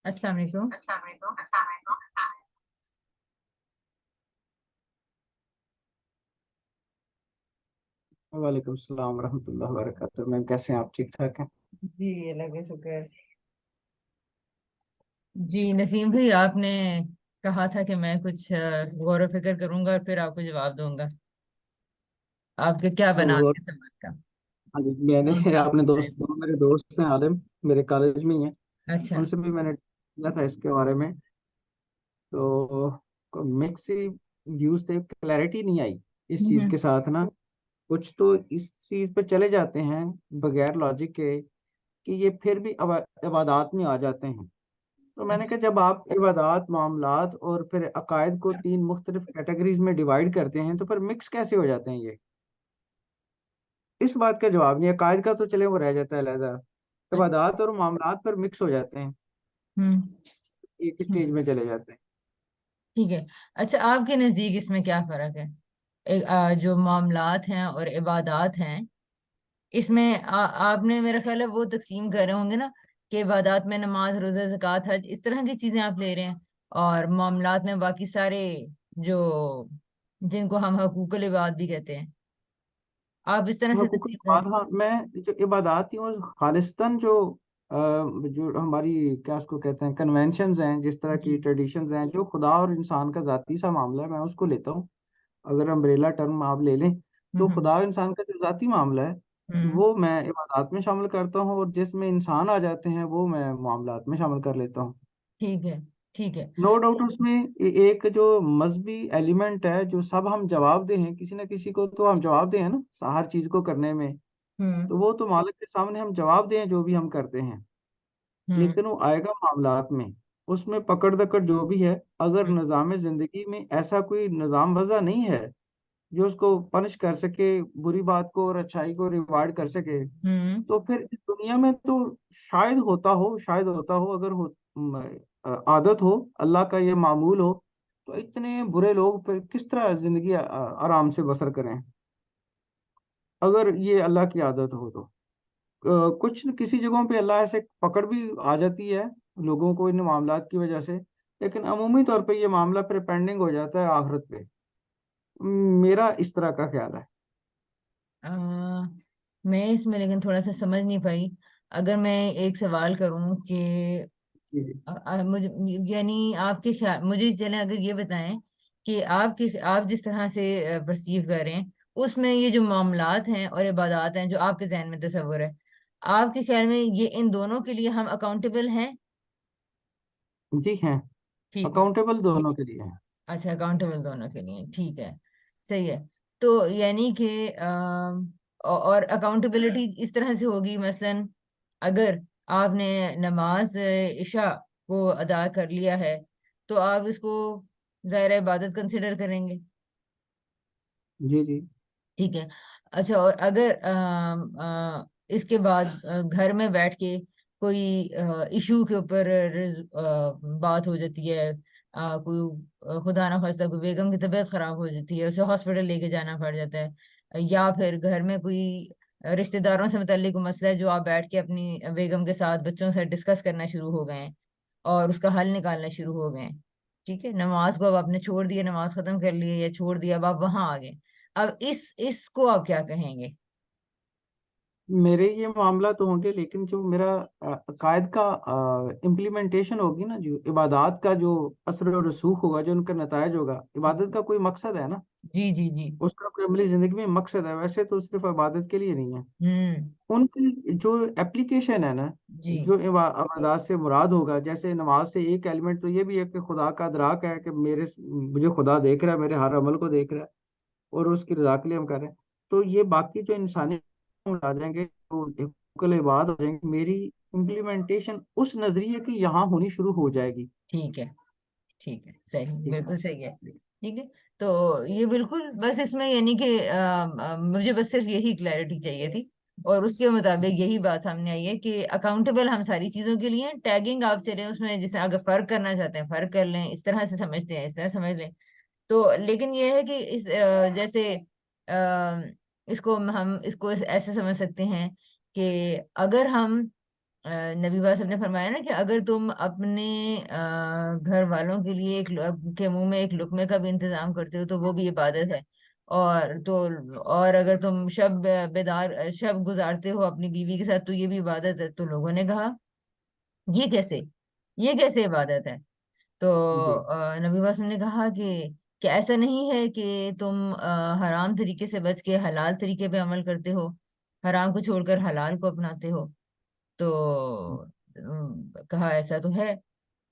अस्सलाम वालेकुम। वालेकुम सलाम रहमतुल्लाहि व बरकातुहू। मैं कैसे हैं आप? ठीक ठाक हैं? जी, अल्लाह का शुक्र है। जी नसीम भाई, आपने कहा था कि मैं कुछ गौर व फिक्र करूंगा और फिर आपको जवाब दूंगा। आपके क्या बना और है समझ का? हाँ जी, मैंने अपने दोस्त, दोनों मेरे दोस्त हैं आलिम, मेरे कॉलेज में ही हैं। अच्छा। उनसे भी मैंने किया था इसके बारे में। तो मिक्स व्यूज थे, क्लैरिटी नहीं आई इस चीज हम्म। के साथ ना। कुछ तो इस चीज पे चले जाते हैं बगैर लॉजिक के कि ये फिर भी इबादत में आ जाते हैं। तो मैंने कहा, जब आप इबादत, मामलात और फिर अकायद को तीन मुख्तलिफ कैटेगरीज में डिवाइड करते हैं तो फिर मिक्स कैसे हो जाते हैं ये? इस बात का जवाब नहीं है। कायद का तो चले वो रह जाता है अलहदा, अच्छा। इबादत और मामलात पर मिक्स हो जाते हैं, हम्म। एक ही स्टेज में चले जाते हैं। ठीक है। अच्छा, आपके नजदीक इसमें क्या फर्क है? जो मामलात हैं और इबादात हैं, इसमें आपने मेरा ख्याल है वो तकसीम कर रहे होंगे ना, कि इबादत में नमाज, रोजा, ज़कात, हज, इस तरह की चीजें आप ले रहे हैं, और मामलात में बाकी सारे जो जिनको हम हकूकुल इबाद भी कहते हैं, आप इस तरह से हकूक़ुल तकसीम कर। इबाद, हाँ, मैं जो इबादत थी वो खालिस्तान जो हमारी क्या उसको कहते हैं, कन्वेंशंस हैं, जिस तरह जी। की ट्रेडिशंस हैं, जो खुदा और इंसान का जाती सा मामला है, मैं उसको लेता हूँ। अगर अम्ब्रेला टर्म आप ले लें तो हम्म। खुदा और इंसान का जो जाती मामला है हम्म। वो मैं इबादत में शामिल करता हूँ, और जिसमें इंसान आ जाते हैं वो मैं मामलात में शामिल कर लेता हूँ। ठीक है। ठीक है। नो डाउट उसमें एक जो मजहबी एलिमेंट है, जो सब हम जवाब दे हैं, किसी ना किसी को तो हम जवाब दे हैं ना हर चीज को करने में। हम्म। तो वो तो मालिक के सामने हम जवाब दें जो भी हम करते हैं। हम्म। लेकिन वो आएगा मामलात में, उसमें पकड़ दकड़ जो भी है, अगर हम्म। निज़ाम जिंदगी में ऐसा कोई निज़ाम वज़ा नहीं है जो उसको पनिश कर सके, बुरी बात को और अच्छाई को रिवार्ड कर सके, हम्म। तो फिर इस दुनिया में तो शायद होता हो, अगर आदत हो, अल्लाह का ये मामूल हो, तो इतने बुरे लोग फिर किस तरह जिंदगी आराम से बसर करें, अगर ये अल्लाह की आदत हो तो। कुछ किसी जगहों पे अल्लाह ऐसे पकड़ भी आ जाती है लोगों को इन मामलात की वजह से, लेकिन अमूमी तौर पे ये मामला फिर पेंडिंग हो जाता है आखिरत पे। मेरा इस तरह का ख्याल है। आ, मैं इसमें लेकिन थोड़ा सा समझ नहीं पाई। अगर मैं एक सवाल करूं कि जी जी। मुझे, यानी आपके ख्याल, मुझे चले अगर ये बताएं कि आप जिस तरह से परसीव कर रहे हैं, उसमें ये जो मामलात हैं और इबादत हैं जो आपके जहन में तस्वुर है, आपके ख्याल में ये इन दोनों के लिए हम अकाउंटेबल हैं? जी हैं, ठीक है। अकाउंटेबल दोनों के लिए हैं। अच्छा, अकाउंटेबल दोनों के लिए, ठीक है। सही है। तो यानी कि और अकाउंटेबिलिटी इस तरह से होगी, मसलन अगर आपने नमाज इशा को अदा कर लिया है, तो आप इसको ज़ाहिर इबादत कंसिडर करेंगे। जी जी। ठीक है। अच्छा, और अगर इसके बाद घर में बैठ के कोई इशू के ऊपर बात हो जाती है, कोई खुदा ना खास्ता कोई बेगम की तबीयत खराब हो जाती है, उसे हॉस्पिटल लेके जाना पड़ जाता है, या फिर घर में कोई रिश्तेदारों से मुतल्लिक कोई मसला है जो आप बैठ के अपनी बेगम के साथ, बच्चों से डिस्कस करना शुरू हो गए हैं और उसका हल निकालना शुरू हो गए हैं। ठीक है, नमाज को अब आपने छोड़ दिया, नमाज खत्म कर ली या छोड़ दिया, अब आप वहां आ गए। अब इसको आप क्या कहेंगे? मेरे ये मामला तो होंगे, लेकिन जो मेरा अकायद का इम्प्लीमेंटेशन होगी ना, जो इबादत का जो असर और रसूख होगा, जो उनका नतायज होगा, इबादत का कोई मकसद है ना, जी जी जी। उसका कोई अमली जिंदगी में मकसद है, वैसे तो सिर्फ इबादत के लिए नहीं है। हम्म। उनकी जो एप्लीकेशन है ना, जी। जो इबादत से मुराद होगा, जैसे नमाज से एक एलिमेंट तो ये भी है कि खुदा का अदराक है कि मुझे खुदा देख रहा है, मेरे हर अमल को देख रहा है, और उसकी रजा के लिए हम कर रहे हैं। तो ये बाकी जो इंसानी आ जाएंगे, तो हुकूक इबाद हो जाएंगे, मेरी इम्प्लीमेंटेशन उस नजरिए की यहाँ होनी शुरू हो जाएगी। ठीक है। ठीक है, सही, ठीक है। बिल्कुल सही है। ठीक है। तो ये बिल्कुल बस इसमें यानी कि मुझे बस सिर्फ यही क्लैरिटी चाहिए थी, और उसके मुताबिक यही बात सामने आई है कि अकाउंटेबल हम सारी चीजों के लिए, टैगिंग आप चले उसमें, जिसे अगर फर्क करना चाहते हैं फर्क कर लें, इस तरह से समझते हैं इस तरह समझ लें। तो लेकिन ये है कि जैसे इसको हम इसको ऐसे समझ सकते हैं कि अगर हम नबी वासब ने फरमाया ना कि अगर तुम अपने घर वालों के लिए के मुंह में एक लुकमे का भी इंतजाम करते हो तो वो भी इबादत है। और तो और अगर तुम शब गुजारते हो अपनी बीवी के साथ तो ये भी इबादत है। तो लोगों ने कहा ये कैसे, ये कैसे इबादत है? तो जी नबी वसल्लम ने कहा कि क्या ऐसा नहीं है कि तुम हराम तरीके से बच के हलाल तरीके पे अमल करते हो, हराम को छोड़कर हलाल को अपनाते हो? तो कहा ऐसा तो है।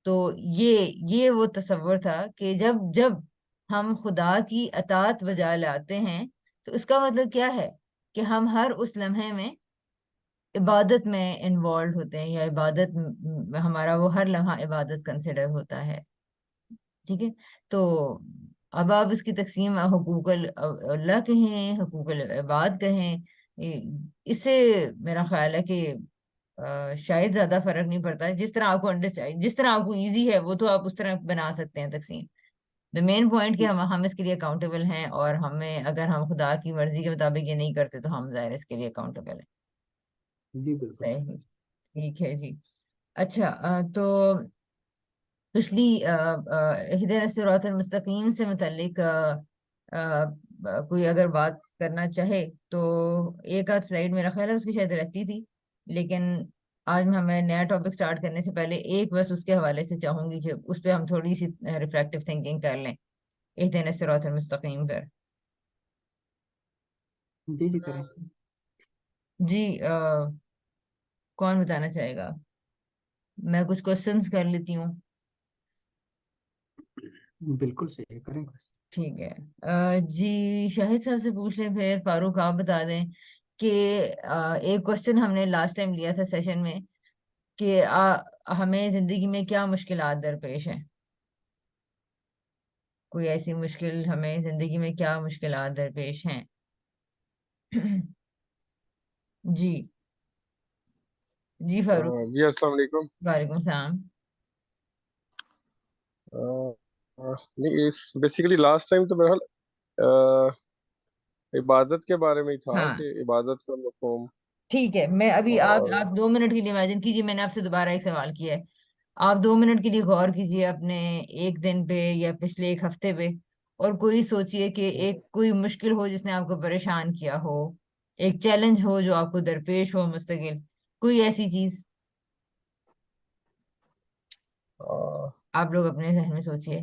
तो ये वो तसव्वुर था कि जब जब हम खुदा की अतात बजा लाते हैं तो इसका मतलब क्या है कि हम हर उस लम्हे में इबादत में इन्वॉल्व होते हैं, या हमारा वो हर लम्हा इबादत कंसिडर होता है। ठीक है। तो अब आप इसकी तकसीम हुकूकल अल्लाह कहें, हुकूकल इबाद कहें, इससे मेरा ख्याल है कि शायद ज्यादा फर्क नहीं पड़ता है। जिस तरह आपको अंडरस्टैंड, जिस तरह आपको इजी है वो तो आप उस तरह बना सकते हैं तकसीम। द मेन पॉइंट कि हम इसके लिए अकाउंटेबल हैं, और हमें अगर हम खुदा की मर्जी के मुताबिक ये नहीं करते तो हम ज़ाहिर इसके लिए अकाउंटेबल हैं। जी बिल्कुल। सही। ठीक है जी। अच्छा, तो पिछली इहदिना सिरातल मुस्तकीम से मुतल्लिक कोई अगर बात करना चाहे तो एक आध स्लाइड मेरा ख्याल है उसकी शायद रहती थी, लेकिन आज हमें नया टॉपिक स्टार्ट करने से पहले एक बस उसके हवाले से चाहूंगी कि उस पर हम थोड़ी सी रिफ्लेक्टिव थिंकिंग कर लें, इहदिना सिरातल मुस्तकीम पर। जी जी करें। जी, कौन बताना चाहेगा? मैं कुछ क्वेश्चंस कर लेती हूँ। बिल्कुल सही है, करें बस। ठीक है। जी शाहिद साहब से पूछ लें, फिर फारूक आप बता दें कि एक क्वेश्चन हमने लास्ट टाइम लिया था सेशन में कि हमें जिंदगी में क्या मुश्किलात दरपेश हैं। कोई ऐसी मुश्किल, हमें जिंदगी में क्या मुश्किलात दरपेश हैं? जी। जी फारूक। जी अस्सलाम वालेकुम। वालेकुम सलाम। नहीं, इस बेसिकली लास्ट टाइम तो बहरहाल इबादत के बारे में ही था हाँ कि इबादत का मफहूम। ठीक है, मैं अभी आप और 2 मिनट के लिए इमेजिन कीजिए मैंने आपसे दोबारा एक सवाल किया है। आप 2 मिनट के लिए गौर कीजिए अपने एक दिन पे या पिछले एक हफ्ते पे, और कोई सोचिए कि एक कोई मुश्किल हो जिसने आपको परेशान किया हो, एक चैलेंज हो जो आपको दरपेश हो मुस्तकिल, कोई ऐसी चीज आ, आप लोग अपने जहन में सोचिए।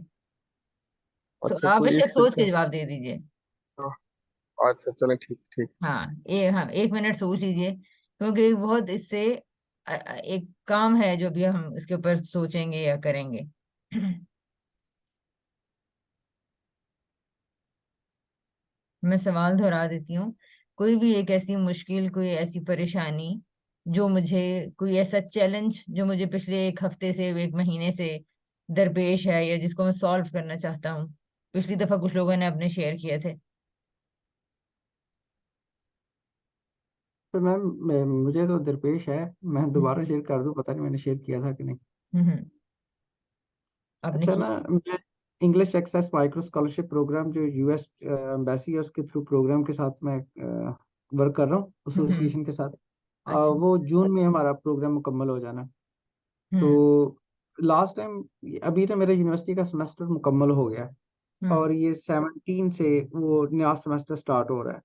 अच्छा, आप कोई बेशक इस सोच के तरह जवाब दे दीजिए। का। अच्छा चलें, ठीक ठीक। हाँ 1 मिनट सोच लीजिए, क्योंकि बहुत इससे एक काम है जो भी हम इसके ऊपर सोचेंगे या करेंगे। मैं सवाल दोहरा देती हूँ। कोई भी एक ऐसी मुश्किल, कोई ऐसी परेशानी जो मुझे, कोई ऐसा चैलेंज जो मुझे पिछले एक हफ्ते से, एक महीने से दरपेश है, या जिसको मैं सॉल्व करना चाहता हूँ। पिछली दफा कुछ लोगों ने अपने शेयर किए थे। तो मैम मुझे तो दरपेश है। मैं दोबारा हम्म। शेयर कर दूं, पता नहीं मैंने शेयर किया था कि नहीं। हम्म, आपने अच्छा ना, किया। मैं English access micro scholarship programme जो यूएस एम्बेसी है उसके थ्रू प्रोग्राम के साथ मैं वर्क कर रहा हूँ, हम्म। एसोसिएशन के साथ। अच्छा। वो जून में हमारा प्रोग्राम मुकम्मल हो जाना है। हम्म। तो लास्ट टाइम, अभी ना मेरा यूनिवर्सिटी का सेमेस्टर मुकम्मल हो गया है, हम्म। और ये 17 से वो नया सेमेस्टर स्टार्ट हो रहा है।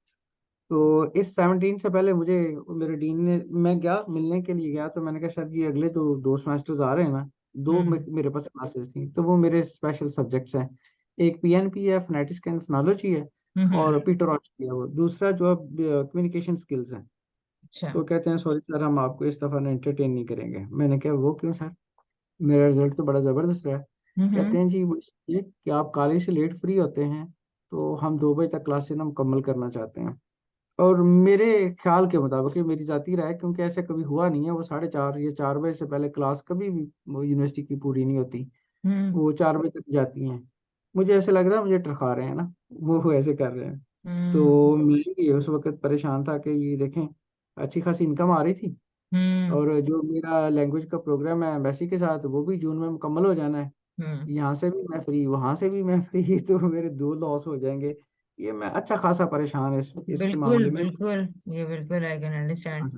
तो इस 17 से पहले मुझे, मेरे डीन ने, मैं गया मिलने के लिए गया, तो मैंने कहा सर जी अगले तो 2 सेमेस्टर्स आ रहे हैं ना। हम्म। मेरे पास क्लासेस थी, तो वो मेरे स्पेशल सब्जेक्ट्स हैं। एक पीएनपी है, फोनेटिक्स एंड फोनोलॉजी है, हम्म। और पीटरोलॉजी है। वो दूसरा जो है कम्युनिकेशन स्किल्स है। अच्छा। तो कहते हैं सॉरी सर, हम आपको इस दफ़ा एंटरटेन नहीं करेंगे। मैंने कहा वो क्यों सर, मेरा रिजल्ट तो बड़ा ज़बरदस्त रहा है। कहते हम्म। हैं जी वो इसलिए कि आप कॉलेज से लेट फ्री होते हैं, तो हम 2 बजे तक क्लासेस ना मुकम्मल करना चाहते हैं। और मेरे ख्याल के मुताबिक, ये मेरी जाती राय है, क्योंकि ऐसा कभी हुआ नहीं है, वो 4:30 या 4 बजे से पहले क्लास कभी भी वो यूनिवर्सिटी की पूरी नहीं होती। हम्म। वो 4 बजे तक जाती हैं। मुझे ऐसे लग रहा है मुझे टरका रहे हैं ना, वो ऐसे कर रहे हैं। हम्म। तो मैं भी उस वक्त परेशान था कि ये देखें, अच्छी खासी इनकम आ रही थी, हम्म। और जो मेरा लैंग्वेज का प्रोग्राम है एम्बेसी के साथ, वो भी जून में मुकम्मल हो जाना है। हम्म। यहाँ से भी मैं फ्री, वहां से भी मैं फ्री, तो मेरे 2 लॉस हो जाएंगे। ये मैं अच्छा खासा परेशान है इसके बिल्कुल मामले में। बिल्कुल, ये बिल्कुल आई कैन अंडरस्टैंड।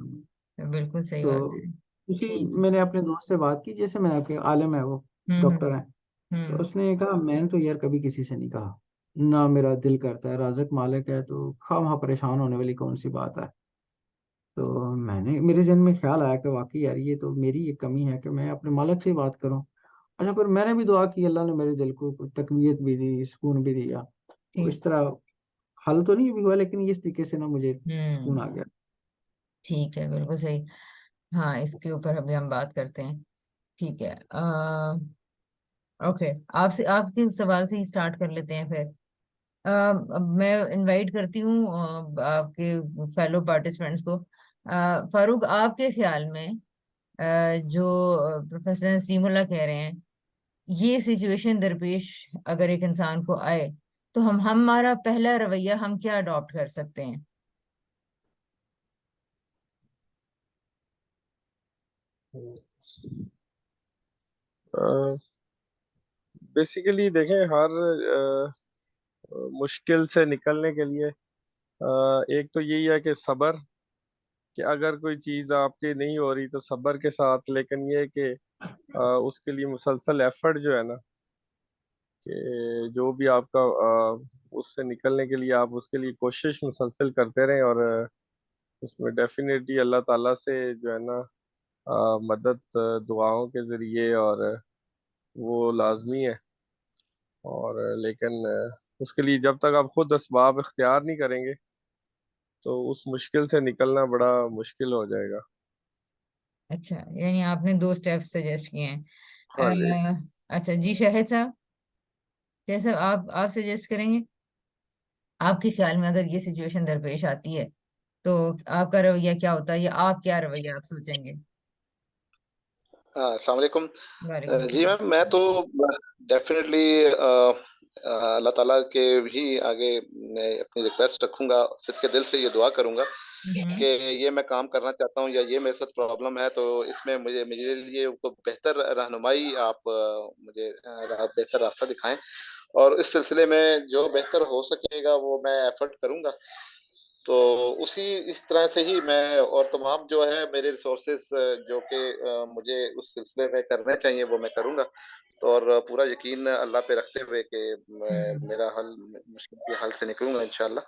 हाँ, बिल्कुल सही तो बात है। उसी ठीक। मैंने अपने दोस्त से बात की, जैसे मैंने आपके आलिम है वो, हम्म। डॉक्टर है, तो हम्म। उसने कहा मैंने तो यार कभी किसी से नहीं कहा, ना मेरा दिल करता है, राज़िक मालिक है तो खामखा परेशान होने वाली कौन सी बात है। तो मैंने, मेरे जहन में ख्याल आया कि वाकई यार ये तो मेरी एक कमी है कि मैं अपने मालिक से ही बात करूं। अच्छा, फिर मैंने भी दुआ की, अल्लाह ने मेरे दिल को तकवीत भी दी, सुकून भी दिया। तो ठीक। इस तरह हल तो नहीं भी हुआ, लेकिन इस तरीके से ना मुझे सुकून हम्म। आ गया। ठीक है, बिल्कुल सही। हाँ, इसके ऊपर अभी हम बात करते हैं। ठीक है। ओके, आपसे आपके सवाल से ही स्टार्ट कर लेते हैं फिर। अब मैं इनवाइट करती हूँ आपके फेलो पार्टिसिपेंट्स को। फारूक, आपके ख्याल में जो प्रोफेसर नसीमुल्लाह कह रहे हैं, ये सिचुएशन दरपेश अगर एक इंसान को आए, तो हम हमारा पहला रवैया हम क्या अडॉप्ट कर सकते हैं? बेसिकली देखें, हर मुश्किल से निकलने के लिए एक तो यही है कि सब्र, कि अगर कोई चीज़ आपकी नहीं हो रही तो सब्र के साथ, लेकिन ये है कि उसके लिए मुसलसल एफर्ट जो है ना, कि जो भी आपका उससे निकलने के लिए आप उसके लिए कोशिश मुसलसल करते रहें, और उसमें डेफिनेटली अल्लाह ताला से जो है ना मदद दुआओं के ज़रिए, और वो लाजमी है। और लेकिन उसके लिए जब तक आप खुद असबाब इख्तियार नहीं करेंगे तो उस मुश्किल से निकलना बड़ा मुश्किल हो जाएगा। अच्छा, यानी आपने दो स्टेप्स सजेस्ट किए हैं। हाँ जी। अच्छा जी, शाहिद साहब, जैसा आप सजेस्ट करेंगे, आपके ख्याल में अगर ये सिचुएशन दरपेश आती है, तो आपका रवैया क्या होता है, या आप क्या रवैया आप सोचेंगे? हाँ, अस्सलाम वालेकुम। वालेकुम जी सलाम। मैम, मैं तो डेफिनेटली अल्लाह ताला के भी आगे मैं अपनी रिक्वेस्ट रखूंगा, सिद्ध के दिल से ये दुआ करूंगा हम्म। कि ये मैं काम करना चाहता हूँ या ये मेरे साथ प्रॉब्लम है, तो इसमें मुझे मेरे लिए को बेहतर रहनुमाई आप मुझे बेहतर रास्ता दिखाएं, और इस सिलसिले में जो बेहतर हो सकेगा वो मैं एफर्ट करूंगा। तो उसी इस तरह से ही मैं और तमाम जो है मेरे रिसोर्सेज जो कि मुझे उस सिलसिले में करने चाहिए वो मैं करूंगा। तो और पूरा यकीन अल्लाह पे रखते हुए कि हम्म। मेरा हल, मुश्किल के हल से निकलूंगा इंशाल्लाह।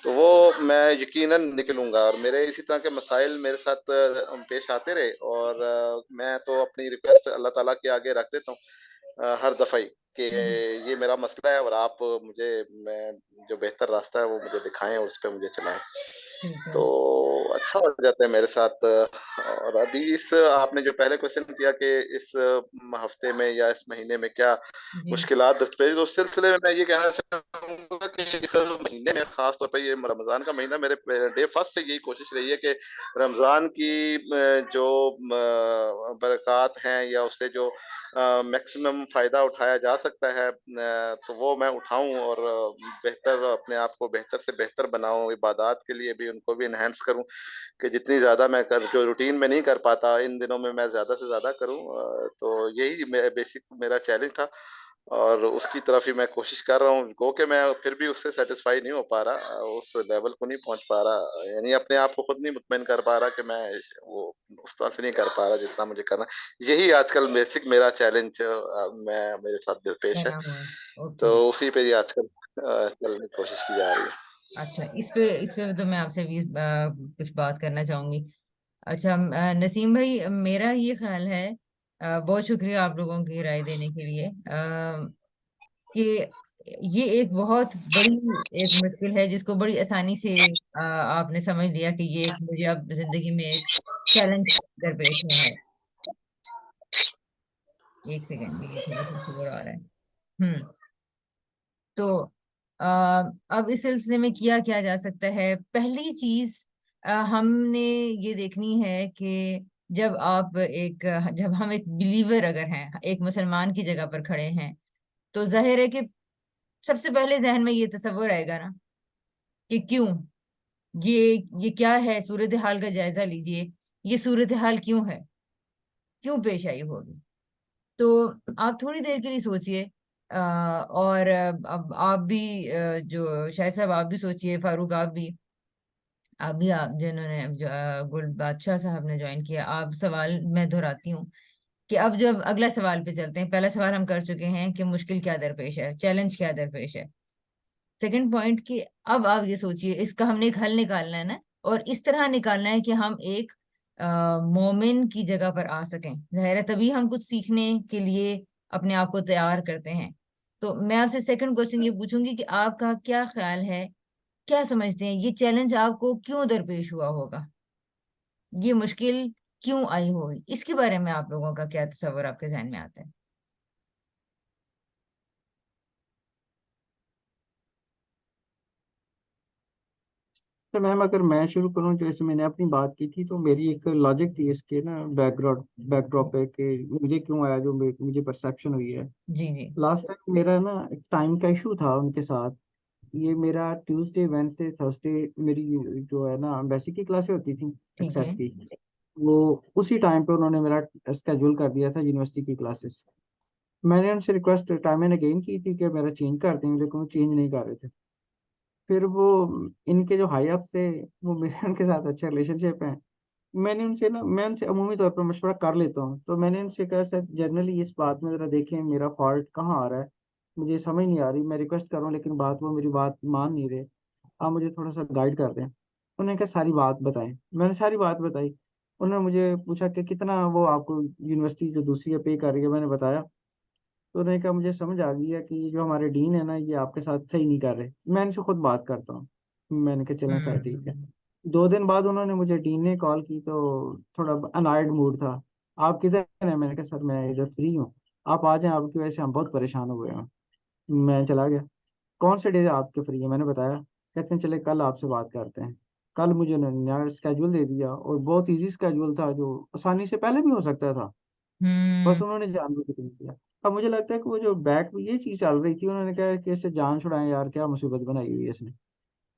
तो वो मैं यकीनन निकलूंगा, और मेरे इसी तरह के मसाइल मेरे साथ पेश आते रहे, और मैं तो अपनी रिक्वेस्ट अल्लाह ताला के आगे रख देता हूँ हर दफा ही कि हम्म। ये मेरा मसला है, और आप मुझे, मैं जो बेहतर रास्ता है वो मुझे दिखाएं और उस पर मुझे चलाएं, ठीक है। तो अच्छा हो जाता है मेरे साथ। और अभी इस आपने जो पहले क्वेश्चन किया कि इस हफ्ते में या इस महीने में क्या जी। मुश्किलात दरपेश, तो उस सिलसिले में मैं ये कहना चाहूंगा कि इस महीने में खास तौर पर ये रमजान का महीना, मेरे डे फर्स्ट से यही कोशिश रही है कि रमजान की जो बरक़ात हैं या उससे जो मैक्सिमम फायदा उठाया जा सकता है तो वो मैं उठाऊं, और बेहतर अपने आप को बेहतर से बेहतर बनाऊं, इबादत के लिए भी उनको भी इनहेंस करूं, कि जितनी ज्यादा मैं कर जो रूटीन में नहीं कर पाता इन दिनों में मैं ज्यादा से ज्यादा करूं। तो यही बेसिक मेरा चैलेंज था, और उसकी तरफ ही मैं कोशिश कर रहा हूँ, गो के मैं फिर भी उससे सेटिस्फाई नहीं हो पा रहा, उस लेवल को नहीं पहुंच पा रहा, यानी अपने आप को खुद नहीं मुतमिन कर पा रहा कि मैं वो उस तरह से नहीं कर पा रहा जितना मुझे करना। यही आजकल बेसिक मेरा चैलेंज मैं मेरे साथ दरपेश है। बना हुआ है। तो ओके। उसी पे ही आजकल चलने की कोशिश की जा रही है। अच्छा, इस पे तो मैं आपसे भी कुछ बात करना चाहूंगी। अच्छा, नसीम भाई, मेरा ये ख्याल है, बहुत शुक्रिया आप लोगों की राय देने के लिए, कि ये एक बहुत बड़ी एक मुश्किल है जिसको बड़ी आसानी से आपने समझ लिया कि ये एक मुझे अब जिंदगी में एक चैलेंज दरपेश है। एक सेकेंड, ये थोड़ा सा शोर आ रहा है। हम्म। तो अब इस सिलसिले में किया क्या जा सकता है? पहली चीज हमने ये देखनी है कि जब हम एक बिलीवर अगर हैं, एक मुसलमान की जगह पर खड़े हैं, तो जाहिर है कि सबसे पहले जहन में ये तस्वर आएगा ना, कि क्यों ये ये क्या है, सूरत हाल का जायजा लीजिए। ये सूरत हाल क्यों है, क्यों पेश आई होगी? तो आप थोड़ी देर के लिए सोचिए, और अब आप भी जो शायद साहब आप भी सोचिए, फारूक आप भी, अभी आप जिन्होंने गुल बादशाह साहब ने ज्वाइन किया, आप सवाल मैं दोहराती हूँ कि अब जब अगला सवाल पे चलते हैं, पहला सवाल हम कर चुके हैं कि मुश्किल क्या दरपेश है, चैलेंज क्या दरपेश है। सेकंड पॉइंट कि अब आप ये सोचिए इसका हमने एक हल निकालना है ना, और इस तरह निकालना है कि हम एक मोमिन की जगह पर आ सकें। जाहिर है तभी हम कुछ सीखने के लिए अपने आप को तैयार करते हैं। तो मैं आपसे सेकंड क्वेश्चन ये पूछूंगी कि आपका क्या ख्याल है, क्या समझते हैं ये चैलेंज आपको क्यों दरपेश हुआ होगा, ये मुश्किल क्यों आई होगी, इसके बारे में आप लोगों का क्या तस्वर आपके ज़हन में आता है? तो मैम अगर मैं शुरू करूँ, जैसे मैंने अपनी बात की थी, तो मेरी एक लॉजिक थी इसके ना, बैकग्राउंड बैकड्रॉप पे कि मुझे क्यों आया जो मुझे परसेप्शन हुई है। जी जी। लास्ट टाइम मेरा ना एक टाइम का इशू था उनके साथ। ये मेरा ट्यूसडे वेडनेसडे थर्सडे मेरी जो है ना बेसिक की क्लासें होती थी, ठीक एक्सेस है। की, वो उसी टाइम पे उन्होंने मेरा स्केड्यूल कर दिया था यूनिवर्सिटी की क्लासेस। मैंने उनसे रिक्वेस्ट टाइम एंड अगेन की थी कि मेरा चेंज कर दें, लेकिन वो चेंज नहीं कर रहे थे। फिर वो इनके जो हाई अप से, वो मेरे उनके साथ अच्छा रिलेशनशिप है। मैं उनसे अमूमी तौर पर मशवरा कर लेता हूँ। तो मैंने उनसे कहा, सर जनरली इस बात में ज़रा देखें मेरा फॉल्ट कहाँ आ रहा है, मुझे समझ नहीं आ रही, मैं रिक्वेस्ट कर रहा हूँ लेकिन वो मेरी बात मान नहीं रहे, आप मुझे थोड़ा सा गाइड कर दें। उन्होंने कहा सारी बात बताएं। मैंने सारी बात बताई। उन्होंने मुझे पूछा कि कितना वो आपको यूनिवर्सिटी जो दूसरी है पे कर रही है, मैंने बताया। तो उन्होंने कहा मुझे समझ आ गई है कि ये जो हमारे डीन है ना, ये आपके साथ सही नहीं कर रहे, मैं इनसे खुद बात करता हूँ। मैंने कहा चलें सर ठीक है। हम्म। 2 दिन बाद उन्होंने मुझे डीन ने कॉल की, तो थोड़ा अनॉयड मूड था। आप किधर हैं? मैंने कहा सर मैं इधर फ्री हूँ, आप आ जाएं, आपकी वजह से हम बहुत परेशान हुए हैं। मैं चला गया। कौन से डे आपके फ्री है, मैंने बताया। कहते हैं चले कल आपसे बात करते हैं। कल मुझे उन्होंने नया स्केड्यूल दे दिया, और बहुत इजी स्केड्यूल था जो आसानी से पहले भी हो सकता था, बस हम्म। उन्होंने जानबूझ के नहीं किया। अब मुझे लगता है कि वो जो बैक में ये चीज चल रही थी, उन्होंने कहा कि इससे जान छुड़ाएं यार, क्या मुसीबत बनाई हुई है इसने।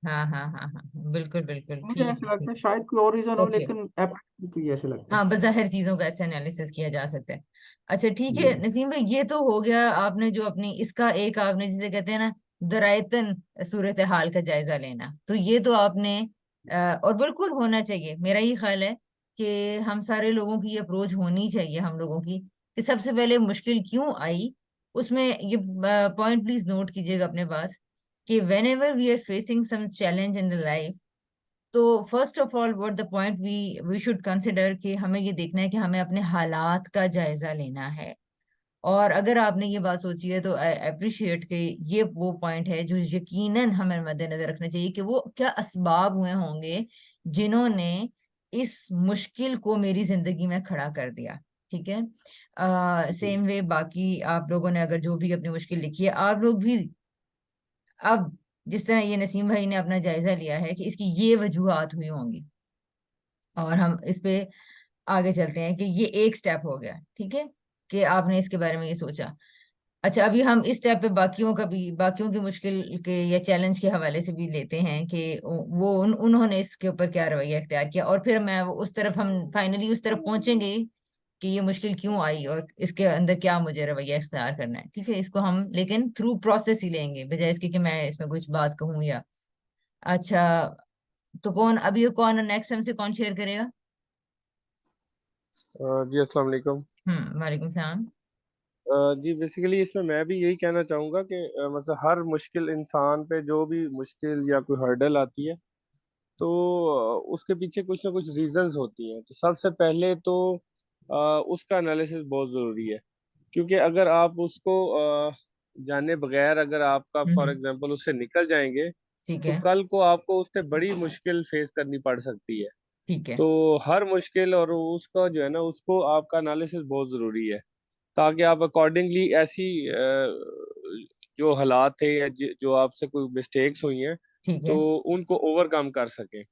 हाँ हाँ हाँ हाँ, बिल्कुल बिल्कुल, मुझे ठीक ऐसा है लगता ठीक। है शायद कोई और रीजन हो, ओके। लेकिन एप्लीकेशन ऐसे लगता है। हाँ, बज़ाहिर चीजों का ऐसे एनालिसिस किया जा सकता है। अच्छा ठीक है जी नसीम भाई, ये तो हो गया आपने जो अपनी इसका एक आपने जिसे कहते हैं ना दरायतन सूरत हाल का जायजा लेना, तो ये तो आपने और बिल्कुल होना चाहिए। मेरा ये ख्याल है कि हम सारे लोगों की ये अप्रोच होनी चाहिए, हम लोगों की, कि सबसे पहले मुश्किल क्यों आई। उसमें ये पॉइंट प्लीज नोट कीजिएगा अपने पास कि whenever we are facing some challenge in the life, तो first of all what the point we should consider कि हमें ये देखना है कि हमें अपने हालात का जायजा लेना है। और अगर आपने ये बात सोची है तो आई अप्रिशिएट कि ये वो पॉइंट है जो यकीनन हमें मद्देनजर रखना चाहिए कि वो क्या असबाब हुए होंगे जिन्होंने इस मुश्किल को मेरी जिंदगी में खड़ा कर दिया। ठीक है। जी सेम वे बाकी आप लोगों ने अगर जो भी अपनी मुश्किल लिखी है, आप लोग भी अब जिस तरह ये नसीम भाई ने अपना जायजा लिया है कि इसकी ये वजूहात हुई होंगी, और हम इस पे आगे चलते हैं कि ये एक स्टेप हो गया, ठीक है, कि आपने इसके बारे में ये सोचा। अच्छा, अभी हम इस स्टेप पे बाकियों का भी, बाकियों की मुश्किल के या चैलेंज के हवाले से भी लेते हैं कि वो उन्होंने इसके ऊपर क्या रवैया इख्तियार किया, और फिर मैं उस तरफ, हम फाइनली उस तरफ पहुंचेंगे कि ये मुश्किल क्यों आई और इसके अंदर क्या मुझे रवैया इख्तियार करना है। ठीक है, इसको हम लेकिन थ्रू प्रोसेस ही लेंगे बजाय इसके कि मैं इसमें कुछ बात कहूँ या। अच्छा, तो कौन अभी, कौन नेक्स्ट हमसे कौन शेयर करेगा? जी अस्सलाम वालेकुम। वालेकुम सलाम। जी बेसिकली इसमें मैं भी यही कहना चाहूँगा कि मतलब हर मुश्किल इंसान पे जो भी मुश्किल या कोई हर्डल आती है, तो उसके पीछे कुछ ना कुछ रीजंस होती हैं। तो सबसे पहले तो उसका एनालिसिस बहुत ज़रूरी है, क्योंकि अगर आप उसको जाने बगैर अगर आपका फॉर हम्म। एग्जांपल उससे निकल जाएंगे, ठीक तो है। कल को आपको उससे बड़ी मुश्किल फेस करनी पड़ सकती है। ठीक है। तो हर मुश्किल और उसका जो है ना, उसको आपका एनालिसिस बहुत ज़रूरी है, ताकि आप अकॉर्डिंगली ऐसी जो हालात थे या जो आपसे कोई मिस्टेक्स हुई हैं, ठीक तो है। उनको ओवरकम कर सकें।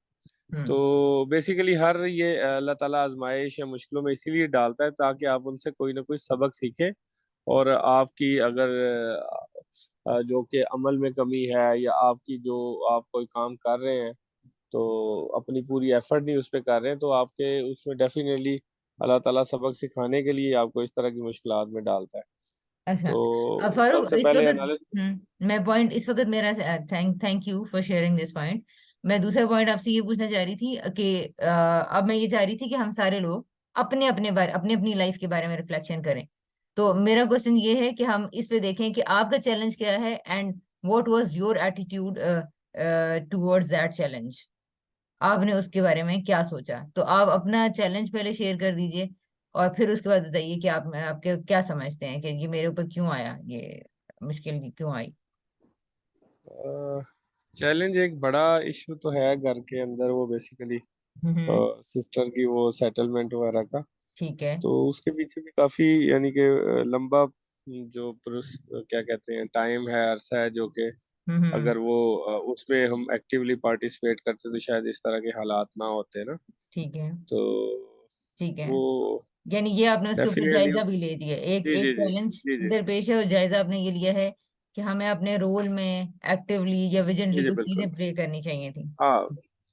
तो हम्म। बेसिकली हर ये अल्लाह ताला आजमाइश या मुश्किलों में इसीलिए डालता है ताकि आप उनसे कोई ना कोई सबक सीखें, और आपकी अगर जो कि अमल में कमी है, या आपकी जो आप कोई काम कर रहे हैं तो अपनी पूरी एफर्ट नहीं उस पे कर रहे हैं, तो आपके उसमें डेफिनेटली अल्लाह ताला सबक सिखाने के लिए आपको इस तरह की मुश्किलात में डालता है। अच्छा, तो अब फारूक सबसे इस पहले वक्त, एनालिसिस। मैं पॉइंट इस वक्त मेरा, thank thank you for sharing this point. मैं दूसरा पॉइंट आपसे ये पूछना चाह रही थी कि अब मैं ये चाह रही थी कि हम सारे लोग अपने अपने अपनी लाइफ के बारे में रिफ्लेक्शन करें। तो मेरा क्वेश्चन ये है कि हम इस पे देखें कि आपका चैलेंज क्या है and what was your attitude towards that challenge. आपने उसके बारे में क्या सोचा? तो आप अपना चैलेंज पहले शेयर कर दीजिए और फिर उसके बाद बताइए कि आप आपके क्या समझते हैं कि ये मेरे ऊपर क्यों आया, ये मुश्किल क्यों आई। चैलेंज एक बड़ा इशू तो है घर के अंदर, वो बेसिकली हम्म। सिस्टर की वो सेटलमेंट वगैरह का। ठीक है। तो उसके पीछे भी काफी यानी कि लंबा जो क्या कहते हैं टाइम है, अरसा है, जो कि हम्म। अगर वो उसमें हम एक्टिवली पार्टिसिपेट करते तो शायद इस तरह के हालात ना होते ना। ठीक है। तो ठीक है। वो यानी ये आपने उसके ऊपर डेफिनेटली। जायजा भी ले दिया, एक जी एक जी जी चैलेंज जी जी दरपेश है और जायजा आपने ये लिया है कि हमें अपने रोल में एक्टिवली या जी विजनली जी कुछ बिल्कुल। चीजें प्ले करनी चाहिए थी। हाँ,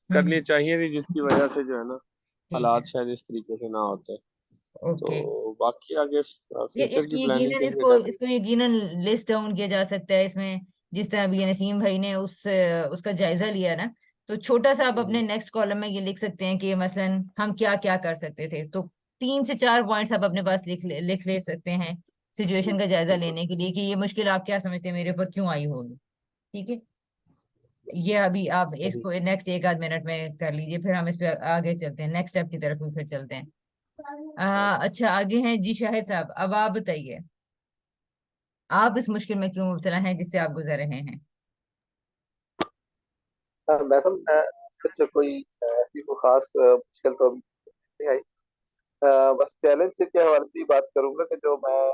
करनी हम्म। चाहिए थी, जिसकी वजह से जो है ना ठीक हालात है। शायद इस तरीके से ना होते। ओके। तो बाकी आगे ये फ्यूचर की इसकी प्लानिंग यकीनन के लिए इसको डेफिनेटली। इसको यकीनन लिस्ट डाउन किया जा सकता है इसमें, जिस तरह अभी ये नसीम भाई ने उसका जायजा लिया ना। तो छोटा सा आप अपने नेक्स्ट कॉलम में ये लिख सकते हैं कि मसलन हम क्या क्या कर सकते थे। तो 3 से 4 पॉइंट्स आप अपने पास लिख ले सकते हैं सिचुएशन का जायजा बिल्कुल लेने के लिए कि ये मुश्किल आप क्या समझते हैं मेरे ऊपर क्यों आई होगी। ठीक है। ये अभी आप सही। इसको नेक्स्ट 1 आध मिनट में कर लीजिए, फिर हम इस पे आगे चलते हैं, नेक्स्ट स्टेप की तरफ भी फिर चलते हैं। अच्छा, आगे हैं जी शाहिद साहब, अब आप बताइए आप इस मुश्किल में क्यों मुब्तला हैं जिससे आप गुजर रहे हैं। मैं कुछ कोई ऐसी कोई खास मुश्किल तो अभी नहीं आई। बस चैलेंज के हवाले से ही बात करूंगा कि जो मैं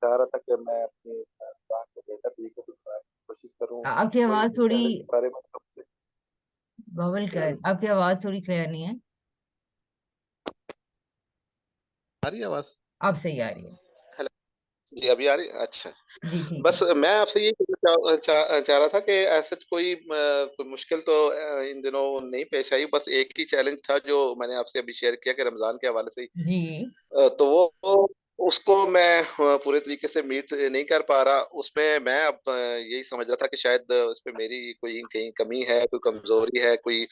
चाह रहा था कि मैं अपनी जान को बेहतर तरीके से बनाने की कोशिश करूं। आपकी कोई आवाज थोड़ी चैलेंज के बारे में सबसे बबल कर, आपकी आवाज थोड़ी क्लियर नहीं है। आ रही है आवाज? अब सही आ रही है। हेलो। जी, अभी आ रही है? अच्छा। जी ठीक बस है। मैं आपसे ये चाह रहा था कि ऐसा कोई मुश्किल तो इन दिनों नहीं पेश आई। बस एक ही चैलेंज था जो मैंने आपसे अभी शेयर किया कि रमजान के हवाले से ही। जी। तो वो उसको मैं पूरे तरीके से मीट नहीं कर पा रहा। उसमें मैं अब यही समझ रहा था कि शायद उसमें मेरी कोई कहीं कमी है, कोई कमजोरी है, कोई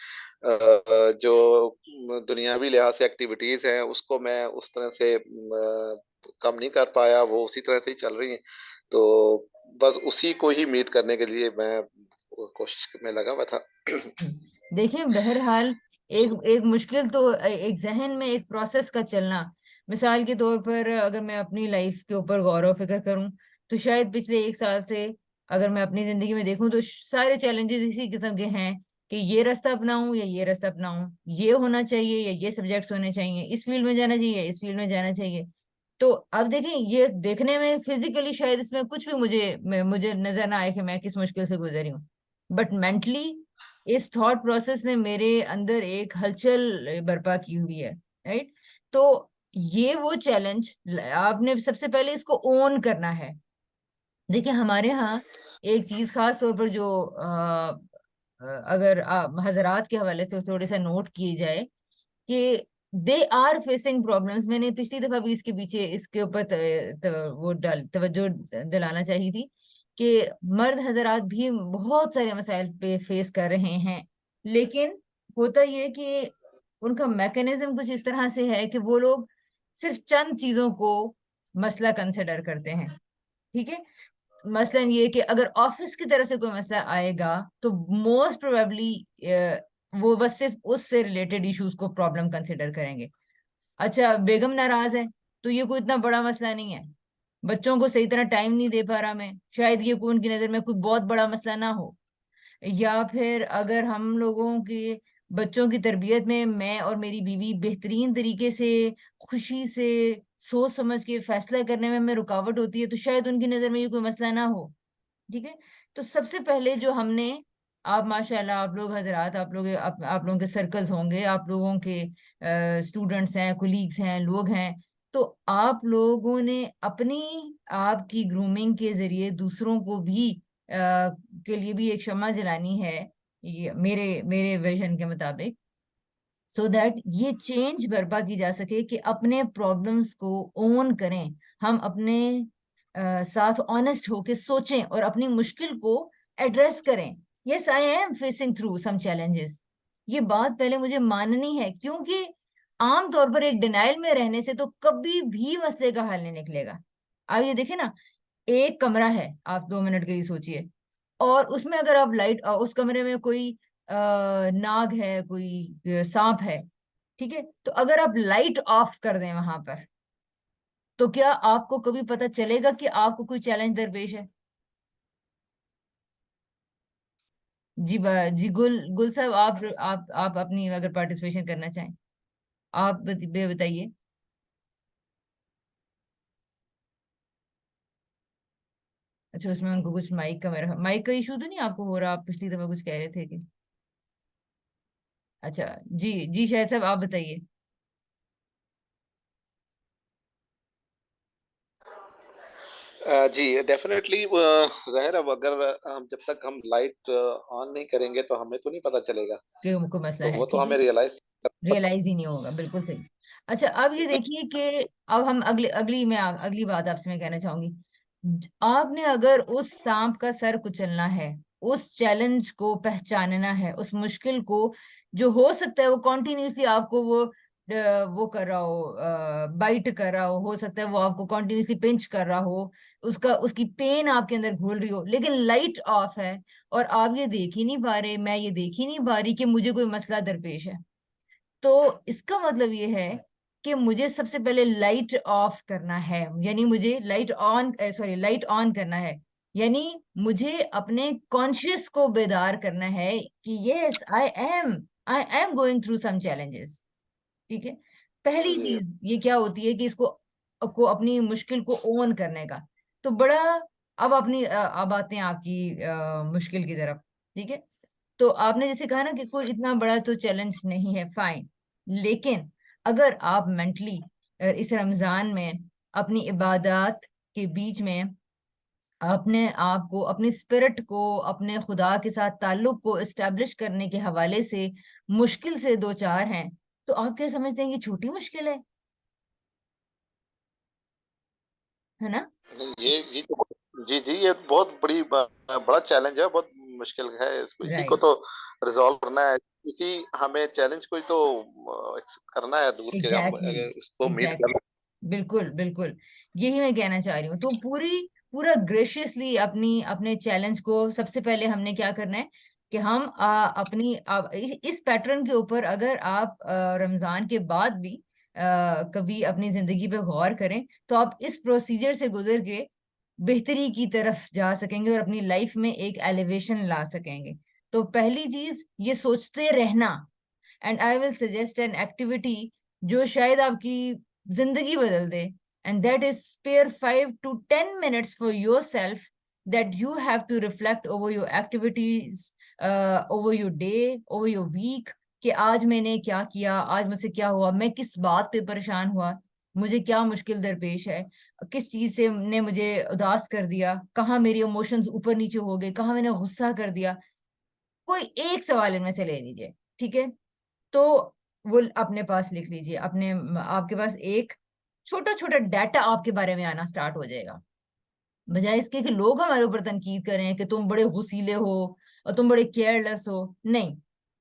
जो दुनियावी लिहाज से एक्टिविटीज हैं उसको मैं उस तरह से कम नहीं कर पाया, वो उसी तरह से ही चल रही हैं। तो बस उसी को ही मीट करने के लिए मैं कोशिश में लगा हुआ था। देखिए बहरहाल एक एक मुश्किल तो एक जहन में एक प्रोसेस का चलना। मिसाल के तौर पर अगर मैं अपनी लाइफ के ऊपर गौर व फिक्र करूं तो शायद पिछले 1 साल से अगर मैं अपनी जिंदगी में देखूं तो सारे चैलेंजेस इसी किस्म के हैं कि ये रास्ता अपनाऊं या ये रास्ता अपनाऊं, ये होना चाहिए या ये सब्जेक्ट्स होने चाहिए, इस फील्ड में जाना चाहिए, इस फील्ड में जाना चाहिए। तो अब देखें ये देखने में फिजिकली शायद इसमें कुछ भी मुझे नजर ना आए कि मैं किस मुश्किल से गुजरी हूँ, बट मेंटली इस थॉट प्रोसेस ने मेरे अंदर एक हलचल बर्पा की हुई है। राइट। तो ये वो चैलेंज आपने सबसे पहले इसको ओन करना है। देखिए हमारे यहाँ एक चीज खास तौर पर जो अगर हजरात के हवाले से थोड़े सा नोट किए जाए कि दे आर फेसिंग प्रॉब्लम्स। मैंने पिछली दफा भी इसके पीछे इसके ऊपर वो तवज्जो दिलाना चाहिए थी कि मर्द हजरात भी बहुत सारे मसाइल पे फेस कर रहे हैं, लेकिन होता ये कि उनका मैकेनिज्म कुछ इस तरह से है कि वो लोग सिर्फ चंद चीजों को मसला कंसिडर करते हैं। ठीक है। मसलन ये कि अगर ऑफिस की तरफ से कोई मसला आएगा तो मोस्ट प्रोबेबली वो बस सिर्फ उससे रिलेटेड इश्यूज को प्रॉब्लम कंसिडर करेंगे। अच्छा, बेगम नाराज है तो ये कोई इतना बड़ा मसला नहीं है। बच्चों को सही तरह टाइम नहीं दे पा रहा मैं, शायद ये कोई उनकी नजर में कोई बहुत बड़ा मसला ना हो। या फिर अगर हम लोगों के बच्चों की तरबियत में मैं और मेरी बीवी बेहतरीन तरीके से खुशी से सोच समझ के फैसला करने में रुकावट होती है तो शायद उनकी नजर में ये कोई मसला ना हो। ठीक है। तो सबसे पहले जो हमने, आप माशाल्लाह आप लोग हजरात, आप लोगों के सर्कल्स होंगे, आप लोगों के स्टूडेंट्स हैं, कुलीग्स हैं, लोग हैं, तो आप लोगों ने अपनी आपकी ग्रूमिंग के जरिए दूसरों को भी के लिए भी एक शम्मा जलानी है, ये मेरे मेरे विजन के मुताबिक, सो दैट ये चेंज बर्पा की जा सके कि अपने प्रॉब्लम्स को ओन करें। हम अपने साथ ऑनेस्ट होके सोचें और अपनी मुश्किल को एड्रेस करें। Yes I am facing through some challenges. ये बात पहले मुझे माननी है, क्योंकि आमतौर पर एक डिनाइल में रहने से तो कभी भी मसले का हल नहीं निकलेगा। अब ये देखिए ना, एक कमरा है, आप 2 मिनट के लिए सोचिए, और उसमें अगर आप लाइट, उस कमरे में कोई नाग है, कोई सांप है, ठीक है, तो अगर आप लाइट ऑफ कर दें वहां पर, तो क्या आपको कभी पता चलेगा कि आपको कोई चैलेंज दरपेश है? जी जी, गुल साहब, आप अपनी अगर पार्टिसिपेशन करना चाहें, आप बताइए। अच्छा, उसमें उनको कुछ माइक का इशू तो नहीं आपको हो रहा? आप पिछली दफा कुछ कह रहे थे कि, अच्छा, जी जी, शायद साहब आप बताइए। जी डेफिनेटली, जहर अब अगर हम जब तक हम लाइट ऑन नहीं करेंगे तो हमें तो नहीं पता चलेगा। कि उनको मसला तो है, वो तो ठीक है, हमें रियलाइज। रियलाइज ही नहीं होगा, बिल्कुल सही। अच्छा, अब ये देखिए कि अब हम अगली बात आपसे मैं कहना चाहूंगी। आपने अगर उस सांप का सर कुचलना है, उस चैलेंज को पहचानना है, उस मुश्किल को, जो हो सकता है वो कॉन्टिन्यूसली आपको वो कर रहा हो, बाइट कर रहा हो सकता है वो आपको कॉन्टिन्यूसली पिंच कर रहा हो, उसका उसकी पेन आपके अंदर घुल रही हो, लेकिन लाइट ऑफ है, और आप ये देख ही नहीं पा रहे, मैं ये देख ही नहीं पा रही कि मुझे कोई मसला दरपेश है, तो इसका मतलब ये है कि मुझे सबसे पहले लाइट ऑफ करना है, यानी मुझे लाइट ऑन करना है, यानी मुझे अपने कॉन्शियस को बेदार करना है कि yes I am going through some challenges, ठीक है। पहली जी चीज ये क्या होती है कि इसको को अपनी मुश्किल को ओन करने का, तो बड़ा, अब आते हैं आपकी मुश्किल की तरफ, ठीक है। तो आपने जैसे कहा ना कि कोई इतना बड़ा तो चैलेंज नहीं है, फाइन, लेकिन अगर आप मेंटली इस रमजान में अपनी इबादत के बीच में अपने आप को, अपनी स्पिरिट को, अपने खुदा के साथ ताल्लुक को एस्टेब्लिश करने के हवाले से मुश्किल से दो चार हैं, तो आप क्या समझते हैं कि छोटी मुश्किल है ना? नहीं, ये तो जी जी, ये बहुत बड़ा चैलेंज है, बहुत मुश्किल है, इसको इसी को राइट, तो रिजॉल्व करना है। इसी हमें चैलेंज को ही तो करना है दूर के, हम एग्जैक्टली, अगर उसको मीट एग्जैक्टली, कर। बिल्कुल बिल्कुल, यही मैं कहना चाह रही हूँ। तो पूरा ग्रेशियसली अपने चैलेंज को सबसे पहले हमने क्या करना है कि हम इस पैटर्न के ऊपर अगर आप रमजान के बाद भी कभी अपनी जिंदगी पे गौर करें, तो आप इस प्रोसीजर से गुजर के बेहतरी की तरफ जा सकेंगे और अपनी लाइफ में एक एलिवेशन ला सकेंगे। तो पहली चीज ये सोचते रहना, and I will suggest an activity जो शायद आपकी जिंदगी बदल दे, and that is spare 5 to 10 minutes for your self, that you have to reflect over your activities, over your day, over your week, कि आज मैंने क्या किया, आज मुझसे क्या हुआ, मैं किस बात पे परेशान हुआ, मुझे क्या मुश्किल दरपेश है, किस चीज से ने मुझे उदास कर दिया, कहाँ मेरी इमोशंस ऊपर नीचे हो गए, कहाँ मैंने गुस्सा कर दिया, कोई एक सवाल इनमें से ले लीजिए, ठीक है। तो वो अपने पास लिख लीजिए, आपके पास एक छोटा छोटा डाटा आपके बारे में आना स्टार्ट हो जाएगा, बजाय इसके कि लोग हमारे ऊपर तनकीद करें कि तुम बड़े गुस्सीले हो और तुम बड़े केयरलेस हो। नहीं,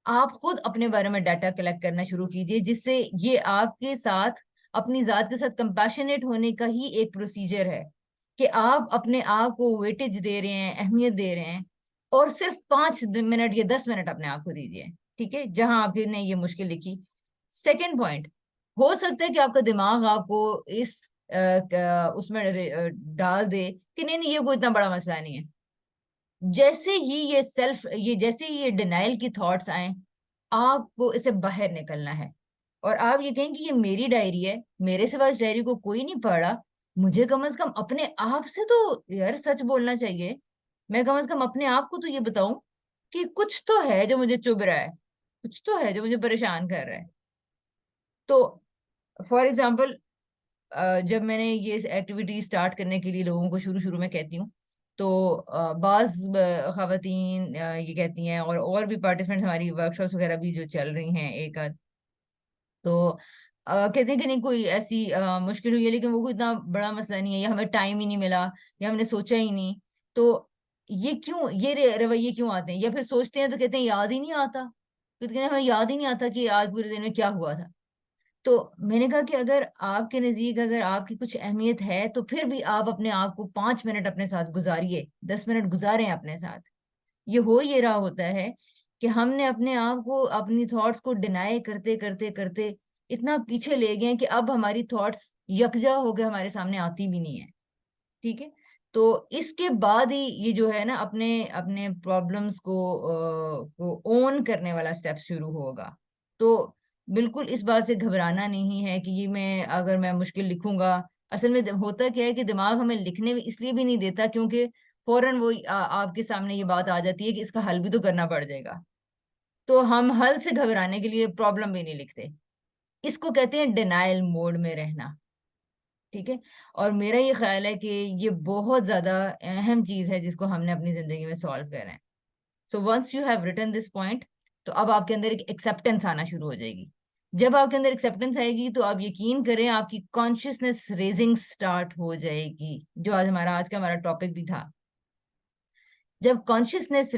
आप खुद अपने बारे में डाटा कलेक्ट करना शुरू कीजिए, जिससे ये आपके साथ, अपनी जात के साथ कंपैशनेट होने का ही एक प्रोसीजर है कि आप अपने आप को वेटेज दे रहे हैं, अहमियत दे रहे हैं, और सिर्फ 5 मिनट या 10 मिनट अपने आप को दीजिए, ठीक है, जहां आपने ये मुश्किल लिखी। सेकेंड पॉइंट, हो सकता है कि आपका दिमाग आपको इस उसमें डाल दे कि नहीं नहीं, ये कोई इतना बड़ा मसला नहीं है। जैसे ही ये डिनाइल की थॉट्स आए, आपको इसे बाहर निकलना है, और आप ये कहें कि ये मेरी डायरी है, मेरे सिवा इस डायरी को कोई नहीं पढ़ा, मुझे कम से कम अपने आप से तो यार सच बोलना चाहिए, मैं कम से कम अपने आप को तो ये बताऊं कि कुछ तो है जो मुझे चुभ रहा है, कुछ तो है जो मुझे परेशान कर रहा है। तो फॉर एग्जाम्पल, जब मैंने ये एक्टिविटी स्टार्ट करने के लिए लोगों को शुरू शुरू में कहती हूँ, तो बाज खवातीन ये कहती हैं, और भी पार्टिसिपेंट्स, हमारी वर्कशॉप्स वगैरह भी जो चल रही हैं एक आध, तो कहते हैं कि नहीं कोई ऐसी मुश्किल हुई है, लेकिन वो कोई इतना बड़ा मसला नहीं है, या हमें टाइम ही नहीं मिला, या हमने सोचा ही नहीं। तो ये क्यों, ये रवैये क्यों आते हैं? या फिर सोचते हैं तो कहते हैं याद ही नहीं आता, तो कहते हैं हमें याद ही नहीं आता कि आज पूरे दिन में क्या हुआ था। तो मैंने कहा कि अगर आपके नजदीक अगर आपकी कुछ अहमियत है तो फिर भी आप अपने आप को 5 मिनट अपने साथ गुजारिए, 10 मिनट गुजारें अपने साथ। ये हो ये रहा होता है कि हमने अपने आप को, अपनी थॉट्स को डिनाई करते करते करते इतना पीछे ले गए हैं कि अब हमारी थॉट्स यकजा हो गए, हमारे सामने आती भी नहीं है। ठीक है, तो इसके बाद ही ये जो है ना अपने अपने प्रॉब्लम्स को ओन करने वाला स्टेप शुरू होगा। तो बिल्कुल इस बात से घबराना नहीं है कि ये मैं अगर मैं मुश्किल लिखूंगा। असल में होता क्या है कि दिमाग हमें लिखने में इसलिए भी नहीं देता क्योंकि फौरन वो आपके सामने ये बात आ जाती है कि इसका हल भी तो करना पड़ जाएगा। तो हम हल से घबराने के लिए प्रॉब्लम भी नहीं लिखते। इसको कहते हैं डिनायल मोड में रहना। ठीक है, और मेरा ये ख्याल है कि ये बहुत ज्यादा अहम चीज है जिसको हमने अपनी जिंदगी में सॉल्व करना है। So once you have written this point, तो अब आपके अंदर एक एक्सेप्टेंस आना शुरू हो जाएगी। जब आपके अंदर एक्सेप्टेंस आएगी तो आप यकीन करें आपकी कॉन्शियसनेस रेजिंग स्टार्ट हो जाएगी, जो आज का हमारा टॉपिक भी था। जब कॉन्शियसनेस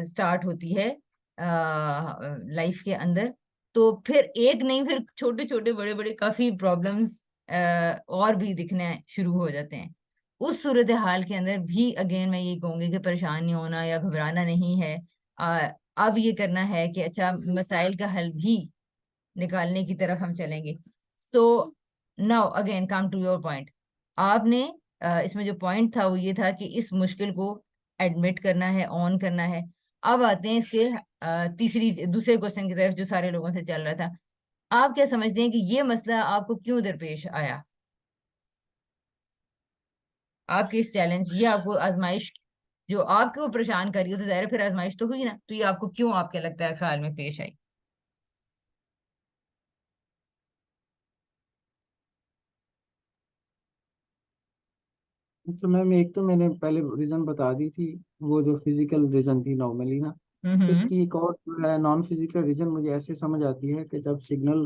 स्टार्ट होती है लाइफ के अंदर, तो फिर एक नहीं, फिर छोटे छोटे बड़े बड़े काफी प्रॉब्लम्स और भी दिखने शुरू हो जाते हैं। उस सूरत हाल के अंदर भी अगेन मैं ये कहूंगी कि परेशान नहीं होना या घबराना नहीं है। अब ये करना है कि अच्छा मसाइल का हल भी निकालने की तरफ हम चलेंगे। So now again come to your point. आपने इसमें जो पॉइंट था वो ये था कि इस मुश्किल को एडमिट करना है, ऑन करना है। अब आते हैं इसके दूसरे क्वेश्चन की तरफ जो सारे लोगों से चल रहा था। आप क्या समझते हैं कि ये मसला आपको क्यों दरपेश आया? आपकी इस चैलेंज, ये आपको आजमाइश जो आपको परेशान कर रही हो, तो जाहिर है फिर आजमाइश तो हुई ना, तो ये आपको क्यों, आपके लगता है ख्याल में पेश आई? तो मैम एक तो मैंने पहले रीजन बता दी थी, वो जो फिजिकल रीजन थी नॉर्मली ना। हम्म। इसकी एक और जो है नॉन फिजिकल रीजन मुझे ऐसे समझ आती है कि जब सिग्नल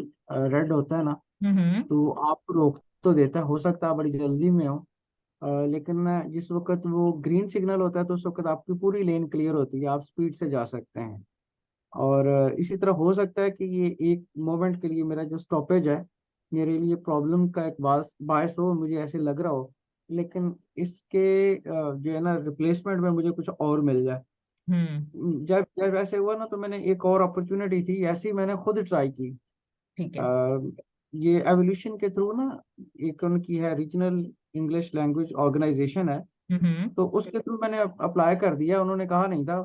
रेड होता है ना, हम्म। तो आप रोक तो देता है, हो सकता है आप बड़ी जल्दी में हो, लेकिन जिस वक्त वो ग्रीन सिग्नल होता है तो उस वक्त आपकी पूरी लेन क्लियर होती है, आप स्पीड से जा सकते हैं। और इसी तरह हो सकता है कि ये एक मोमेंट के लिए मेरा जो स्टॉपेज है, मेरे लिए प्रॉब्लम का एक बायस हो, मुझे ऐसे लग रहा हो, लेकिन इसके जो है ना रिप्लेसमेंट में मुझे कुछ और मिल जाए। हम्म। जब जब ऐसे हुआ ना, तो मैंने एक और अपॉर्चुनिटी थी ऐसी, मैंने खुद ट्राई की। ठीक है। अ, ये एवोल्यूशन के थ्रू ना, एक उनकी है रीजनल इंग्लिश लैंग्वेज ऑर्गेनाइजेशन है, हम्म। तो उसके थ्रू मैंने अप्लाई कर दिया। उन्होंने कहा नहीं था,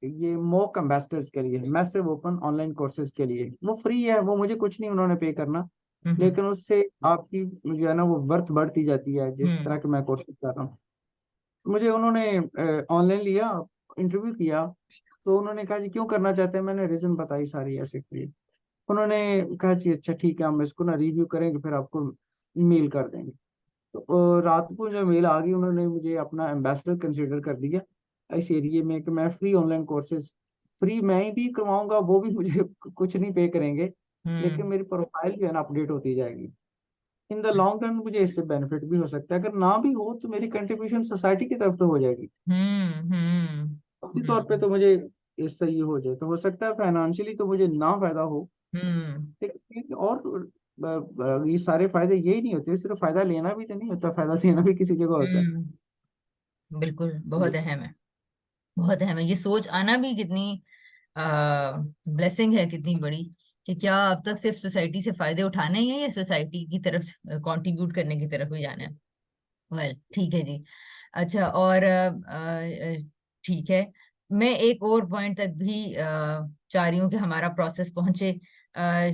ये मॉक एम्बेसडर्स के लिए, मैसिव ओपन ऑनलाइन कोर्सेज के लिए, वो फ्री है, वो मुझे कुछ नहीं उन्होंने पे करना, हम्म। लेकिन उससे आपकी जो है ना वो वर्थ बढ़ती जाती है, जिस तरह हम्म। के मैं कोर्सेज कर रहा हूँ। मुझे उन्होंने ऑनलाइन लिया, इंटरव्यू किया, तो उन्होंने कहा जी क्यों करना चाहते हैं, मैंने रीजन बताई सारी ऐसे के लिए। उन्होंने कहा जी अच्छा ठीक है, हम इसको ना रिव्यू करेंगे, फिर आपको मेल कर देंगे। तो रात को जब मेल आ गई, उन्होंने मुझे अपना एम्बेसडर कंसिडर कर दिया इस एरिया में, कि मैं फ्री ऑनलाइन कोर्सेज फ्री मैं ही भी करवाऊंगा, वो भी मुझे कुछ नहीं पे करेंगे, लेकिन हम्म। मेरी प्रोफाइल जो है ना अपडेट होती जाएगी। इन द लॉन्ग रन मुझे इससे बेनिफिट भी हो सकता है, अगर ना भी हो तो मेरी कंट्रीब्यूशन सोसाइटी की तरफ तो हो जाएगी। हम्म। हम्म। वक्ती तौर पे तो मुझे इससे ये हो जाए, तो हो सकता है फाइनेंशियली तो मुझे ना फायदा हो, हम्म। लेकिन और ये सारे फायदे यही नहीं होते, सिर्फ फायदा लेना भी तो नहीं होता, फायदा देना भी किसी जगह होता है। बिल्कुल, बहुत जी। अहम है, बहुत अहम है। ये सोच आना भी कितनी ब्लेसिंग है, कितनी बड़ी, कि क्या अब तक सिर्फ सोसाइटी से फायदे उठाने हैं या सोसाइटी की तरफ कंट्रीब्यूट करने की तरफ भी जाना है। वेल ठीक है जी। अच्छा, और ठीक है, मैं एक और पॉइंट तक भी चाह रही हूँ कि हमारा प्रोसेस पहुंचे। अ,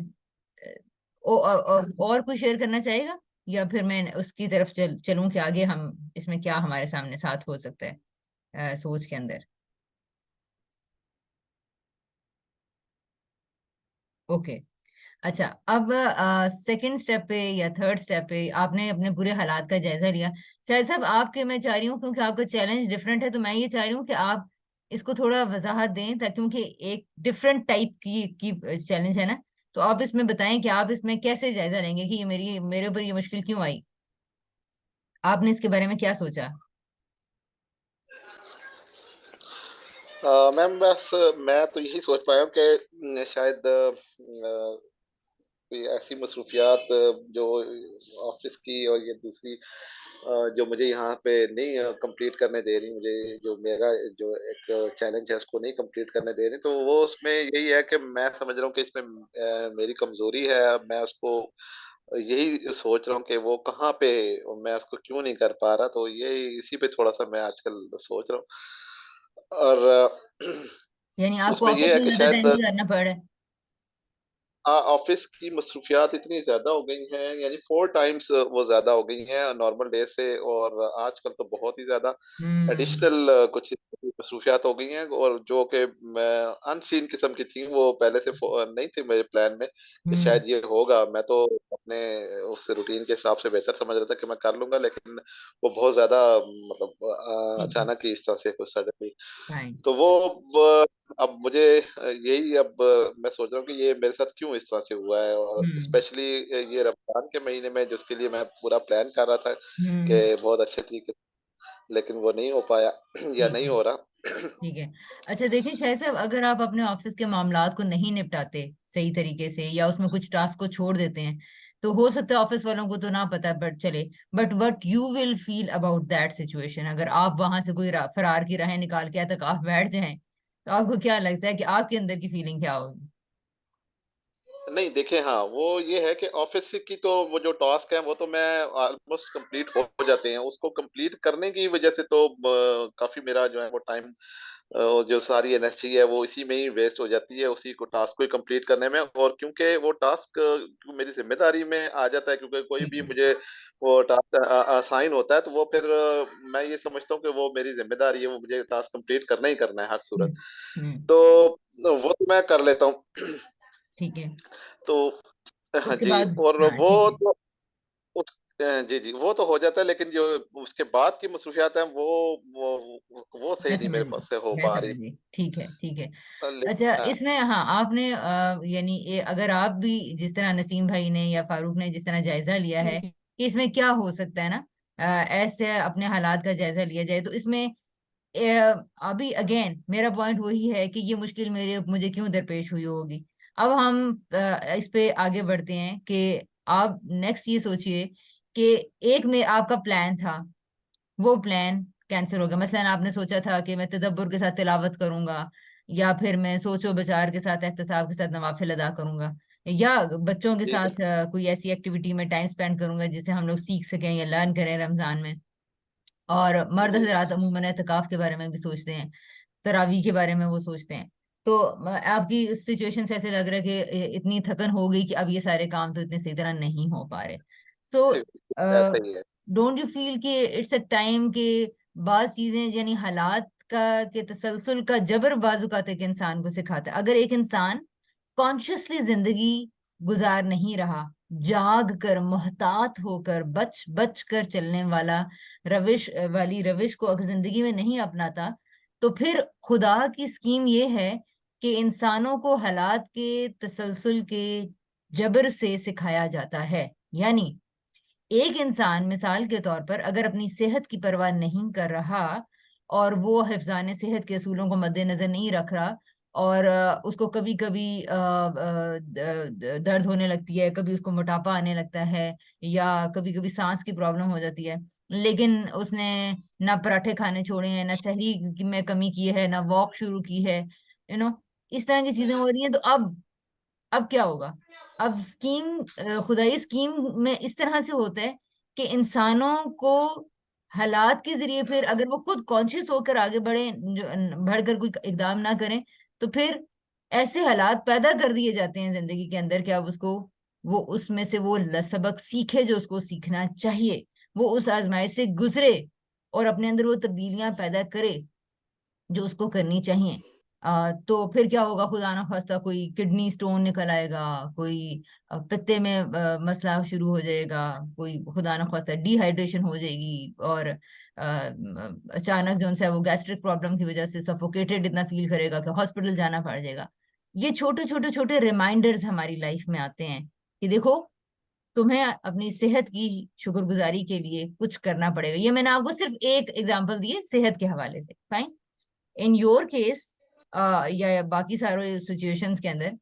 और कोई शेयर करना चाहेगा, या फिर मैं उसकी तरफ चलूं कि आगे हम इसमें क्या हमारे सामने साथ हो सकता है सोच के अंदर? ओके। अच्छा, अब सेकंड स्टेप पे या थर्ड स्टेप पे आपने अपने पूरे हालात का जायजा लिया। शायद साहब आपके, मैं चाह रही हूँ क्योंकि आपका चैलेंज डिफरेंट है, तो मैं ये चाह रही हूँ कि आप इसको थोड़ा वजाहत दें, ताकि क्योंकि एक डिफरेंट टाइप की चैलेंज है ना, तो आप इसमें बताएं कि आप इसमें कैसे जायजा लेंगे कि ये मेरे ऊपर ये मुश्किल क्यों आई। आपने इसके बारे में क्या सोचा? मैम बस मैं तो यही सोच पाया हूँ कि शायद कोई ऐसी मसरूफियात जो ऑफिस की और ये दूसरी जो मुझे यहाँ पे नहीं कंप्लीट करने दे रही, मुझे जो मेरा जो एक चैलेंज है उसको नहीं कंप्लीट करने दे रही, तो वो उसमें यही है कि मैं समझ रहा हूँ कि इसमें मेरी कमजोरी है। अब मैं उसको यही सोच रहा हूँ कि वो कहाँ पे है और मैं उसको क्यों नहीं कर पा रहा, तो ये इसी पे थोड़ा सा मैं आजकल सोच रहा हूँ। और यानी आपको उसमें ये ऑफिस है में कि ज्यादा टाइम शायद भी करना पड़ रहा है? ऑफिस की मसरूफियात इतनी ज्यादा हो गई हैं, यानी 4 टाइम्स वो ज्यादा हो गई हैं नॉर्मल डे से, और आजकल तो बहुत ही ज्यादा हम्म। एडिशनल कुछ मसरूफियात हो गई हैं, और जो कि अनसीन किस्म की थी, वो पहले से नहीं थी मेरे प्लान में कि हम्म। शायद ये होगा। मैं तो अपने उस रूटीन के हिसाब से बेहतर समझ रहा था कि मैं कर लूंगा, लेकिन वो बहुत ज्यादा मतलब ठीक है। अचानक ही इस तरह से कुछ सडनली, फाइन। तो वो अब मुझे यही अब मैं सोच रहा हूँ कि ये मेरे साथ क्यों इस तरह से हुआ है, और हम्म। स्पेशली ये रमजान के महीने में जिसके लिए मैं पूरा प्लान कर रहा था हम्म। कि बहुत अच्छे तरीके से, लेकिन वो नहीं हो पाया या ठीक नहीं है। हो रहा। ठीक है। अच्छा देखिए शायद साहब, अगर आप अपने ऑफिस के मामलात को नहीं निपटाते सही तरीके से, या उसमें कुछ टास्क को छोड़ देते हैं, तो हो सकता है ऑफिस वालों को तो ना पता, बट चले, but what you will feel about that situation, अगर आप वहां से कोई फरार की राहें निकाल के यहाँ तक आप बैठ जाएं, तो आपको क्या लगता है कि आपके अंदर की फीलिंग क्या होगी? नहीं देखे, हाँ वो ये है कि ऑफिस की तो वो जो टास्क है वो तो मैं ऑलमोस्ट कंप्लीट हो जाते हैं, उसको कंप्लीट करने की वजह से तो काफी मेरा जो है वो टाइम और जो सारी एनर्जी है वो इसी में ही वेस्ट हो जाती है, उसी को टास्क को ही कंप्लीट करने में। और क्योंकि वो टास्क मेरी जिम्मेदारी में आ जाता है, क्योंकि कोई ठीक भी है। मुझे वो टास्क असाइन होता है, तो वो फिर मैं ये समझता हूँ कि वो मेरी जिम्मेदारी है, वो मुझे टास्क कंप्लीट करना ही करना है हर सूरत। हम्म। हम्म। तो वो तो मैं कर लेता हूँ। ठीक है। तो हाँ उसके जी, बाद, और हाँ वो ठीक है। तो उस जी जी वो तो हो जाता है, लेकिन जो उसके बाद की मसरूफियात हैं वो मैं सही नहीं समझ मेरे गई। पास से हो मैं पा समझ रही। गई। ठीक है। ठीक है। अच्छा हाँ इसमें, हाँ आपने यानी ये अगर आप भी जिस तरह नसीम भाई ने या फारूक ने जिस तरह जायजा लिया है कि इसमें क्या हो सकता है ना, ऐसे अपने हालात का जायजा लिया जाए, तो इसमें अभी अगेन मेरा पॉइंट वही है कि ये मुश्किल मुझे क्यों दरपेश हुई होगी। अब हम इस पे आगे बढ़ते हैं कि आप नेक्स्ट ये सोचिए कि एक में आपका प्लान था, वो प्लान कैंसिल हो गया। मसलन आपने सोचा था कि मैं तदब्बर के साथ तिलावत करूंगा, या फिर मैं सोचो बचार के साथ एहतसाब के साथ नवाफिल अदा करूंगा, या बच्चों के जी साथ बिल्कुल। कोई ऐसी एक्टिविटी में टाइम स्पेंड करूंगा जिससे हम लोग सीख सकें या लर्न करें रमजान में। और मर्द जी हजरात अमूमन एतकाफ के बारे में भी सोचते हैं, तरावी के बारे में वो सोचते हैं। तो आपकी सिचुएशन से ऐसे लग रहा है कि इतनी थकन हो गई कि अब ये सारे काम तो इतने सही तरह नहीं हो पा रहे। सो ऐसा ही है। डोंट यू फील कि इट्स अ टाइम के बाद चीजें, यानी हालात का के तसलसल का जबर बाजुकात एक इंसान को सिखाता है। अगर एक इंसान कॉन्शियसली जिंदगी गुजार नहीं रहा, जाग कर मोहतात होकर बच बच कर चलने वाला वाली रविश को अगर जिंदगी में नहीं अपनाता, तो फिर खुदा की स्कीम ये है कि इंसानों को हालात के तसलसल के जबर से सिखाया जाता है। यानी एक इंसान मिसाल के तौर पर अगर अपनी सेहत की परवाह नहीं कर रहा, और वो हिफ्जान सेहत के असूलों को मद्देनजर नहीं रख रहा, और उसको कभी कभी दर्द होने लगती है, कभी उसको मोटापा आने लगता है, या कभी कभी सांस की प्रॉब्लम हो जाती है, लेकिन उसने ना पराठे खाने छोड़े हैं, ना सहरी में कमी की है, ना वॉक शुरू की है, इस तरह की चीजें हो रही हैं, तो अब क्या होगा? अब खुदाई स्कीम में इस तरह से होता है कि इंसानों को हालात के जरिए, फिर अगर वो खुद कॉन्शियस होकर आगे बढ़कर कोई इकदाम ना करें, तो फिर ऐसे हालात पैदा कर दिए जाते हैं जिंदगी के अंदर कि अब उसको, वो उसमें से वो सबक सीखे जो उसको सीखना चाहिए, वो उस आजमाइश से गुजरे और अपने अंदर वो तब्दीलियां पैदा करे जो उसको करनी चाहिए। तो फिर क्या होगा? खुदा ना खास्ता कोई किडनी स्टोन निकल आएगा, कोई पित्ते में मसला शुरू हो जाएगा, कोई खुदा ना खास्ता डिहाइड्रेशन हो जाएगी, और अचानक जो है वो गैस्ट्रिक प्रॉब्लम की वजह से सफोकेटेड इतना फील करेगा कि हॉस्पिटल जाना पड़ जाएगा। ये छोटे छोटे छोटे रिमाइंडर्स हमारी लाइफ में आते हैं कि देखो, तुम्हें अपनी सेहत की शुक्रगुजारी के लिए कुछ करना पड़ेगा। ये मैंने आपको सिर्फ एक एग्जांपल दिए सेहत के हवाले से, फाइन। इन योर केस या बाकी सारे सिचुएशंस के अंदर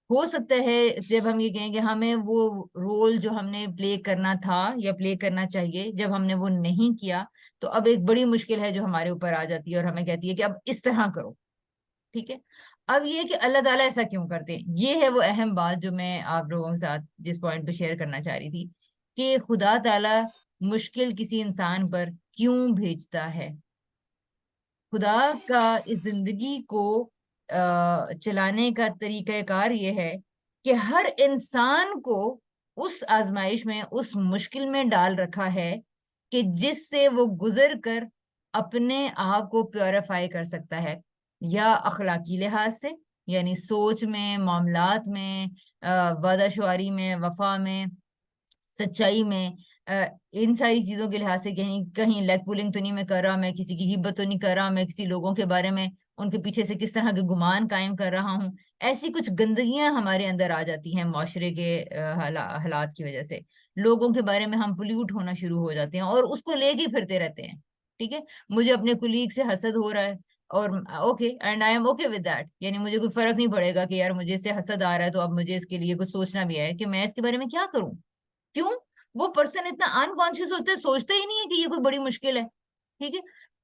हो सकता है जब हम ये कहें कि हमें वो रोल जो हमने प्ले करना था या प्ले करना चाहिए, जब हमने वो नहीं किया, तो अब एक बड़ी मुश्किल है जो हमारे ऊपर आ जाती है और हमें कहती है कि अब इस तरह करो। ठीक है। अब ये कि अल्लाह ताला ऐसा क्यों करते हैं, ये है वो अहम बात जो मैं आप लोगों के साथ जिस पॉइंट पे शेयर करना चाह रही थी, कि खुदा ताला मुश्किल किसी इंसान पर क्यों भेजता है। खुदा का इस जिंदगी को चलाने का तरीकाकार ये है कि हर इंसान को उस आजमाइश में, उस मुश्किल में डाल रखा है कि जिससे वो गुजर कर अपने आप को प्योरीफाई कर सकता है, या अखलाकी लिहाज से, यानी सोच में, मामलात में, वादाशुआरी में, वफा में, सच्चाई में, इन सारी चीजों के लिहाज से, कहीं कहीं लेग पुलिंग तो नहीं मैं कर रहा, मैं किसी की गिबत तो नहीं कर रहा, मैं किसी लोगों के बारे में उनके पीछे से किस तरह के गुमान कायम कर रहा हूँ, ऐसी कुछ गंदगियां हमारे अंदर आ जाती हैं माशरे के हालात की वजह से। लोगों के बारे में हम पोल्यूट होना शुरू हो जाते हैं और उसको लेके फिरते रहते हैं। ठीक है। मुझे अपने कुलीग से हसद हो रहा है, और okay, and I am okay with that, यानी मुझे कोई फर्क नहीं पड़ेगा कि यार मुझे इससे हसद आ रहा है, तो अब मुझे इसके लिए कुछ सोचना भी है कि मैं इसके बारे में क्या करूं। क्यों? वो पर्सन इतना अनकॉन्शियस होता है, सोचता ही नहीं है कि ये कोई बड़ी मुश्किल है। ठीक है।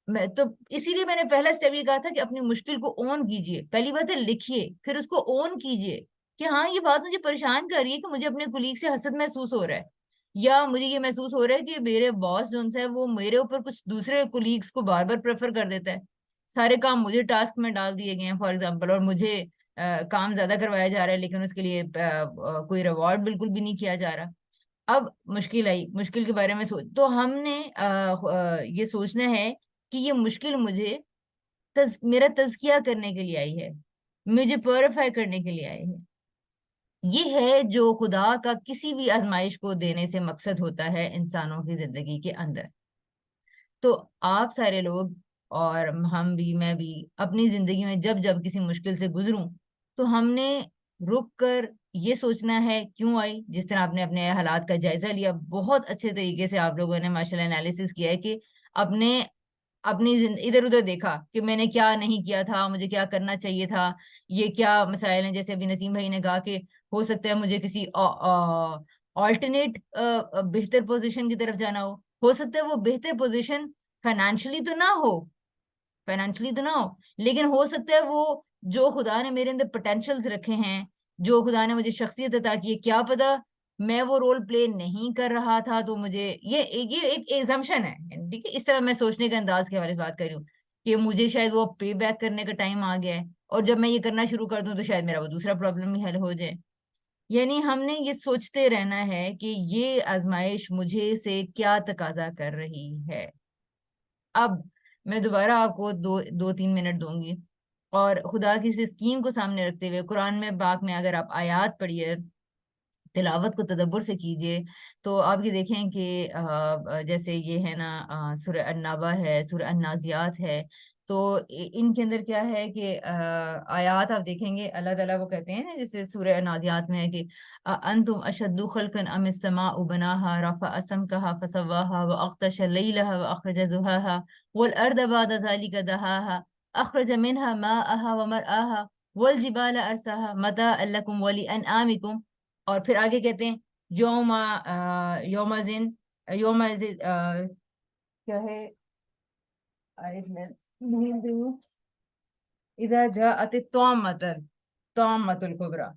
मैं तो इसीलिए मैंने पहला स्टेप ये कहा था कि अपनी मुश्किल को ओन कीजिए। पहली बात है लिखिए, फिर उसको ओन कीजिए कि हाँ ये बात मुझे परेशान कर रही है कि मुझे अपने कुलीग से हसद महसूस हो रहा है, या मुझे ये महसूस हो रहा है कि मेरे बॉस जो है वो मेरे ऊपर कुछ दूसरे कुलीग्स को बार बार प्रेफर कर देता है, सारे काम मुझे टास्क में डाल दिए गए हैं फॉर एग्जाम्पल, और मुझे काम ज्यादा करवाया जा रहा है लेकिन उसके लिए कोई रिवॉर्ड बिल्कुल भी नहीं किया जा रहा। अब मुश्किल आई, मुश्किल के बारे में सोच, तो हमने ये सोचना है कि ये मुश्किल मुझे मेरा तज़किया करने के लिए आई है, मुझे प्योरीफाई करने के लिए आई है। ये है जो खुदा का किसी भी आजमाइश को देने से मकसद होता है इंसानों की जिंदगी के अंदर। तो आप सारे लोग और हम भी, मैं भी, अपनी जिंदगी में जब जब किसी मुश्किल से गुजरूं, तो हमने रुक कर ये सोचना है क्यों आई। जिस तरह आपने अपने हालात का जायजा लिया, बहुत अच्छे तरीके से आप लोगों ने माशाल्लाह एनालिसिस किया है कि अपने अपनी इधर उधर देखा कि मैंने क्या नहीं किया था, मुझे क्या करना चाहिए था, ये क्या मसाइल हैं। जैसे अभी नसीम भाई ने कहा कि हो सकता है मुझे किसी ऑल्टरनेट बेहतर पोजीशन की तरफ जाना हो सकता है वो बेहतर पोजीशन फाइनेंशियली तो ना हो, फाइनेंशियली तो ना हो, लेकिन हो सकता है वो जो खुदा ने मेरे अंदर पोटेंशियल्स रखे हैं, जो खुदा ने मुझे शख्सियत अता की है, क्या पता मैं वो रोल प्ले नहीं कर रहा था, तो मुझे ये एक एग्जाम्पशन है। ठीक है। इस तरह मैं सोचने के अंदाज के हवाले से बात कर रही हूँ कि मुझे शायद वो पे बैक करने का टाइम आ गया है, और जब मैं ये करना शुरू कर दूं तो शायद मेरा वो दूसरा प्रॉब्लम ही हल हो जाए। यानी हमने ये सोचते रहना है कि ये आजमाइश मुझे से क्या तकाजा कर रही है। अब मैं दोबारा आपको दो दो तीन मिनट दूंगी, और खुदा की इस स्कीम को सामने रखते हुए कुरान में पाक में अगर आप आयात पढ़िए, तिलावत को तदब्बर से कीजिए, तो आप ये देखें कि जैसे ये है ना, सूरह अन्नाबा है, सूरह अन्नाजियात है, तो इनके अंदर क्या है कि आयात आप देखेंगे अल्लाह ताला वो कहते हैं ना, जैसे सूरह अन्नाजियात में है कि अंतुम अशद्दु खल्कन अमिस समाउ बनाहा रफअ समकहा फसव्वाहा व अग़तश लैलहा व अखरज ज़ुहाहा वल अर्द बअद ज़ालिका दहाहा अखरज मिनहा माअहा व मरआहा वल जिबाल अरसाहा मताअन लकुम व लिअनआमिकुम। और फिर आगे कहते हैं योमा योमाजिन योमाजिन क्या है, आयत में भूल गई हूँ। इधर जाअत तौमतुल कुबरा।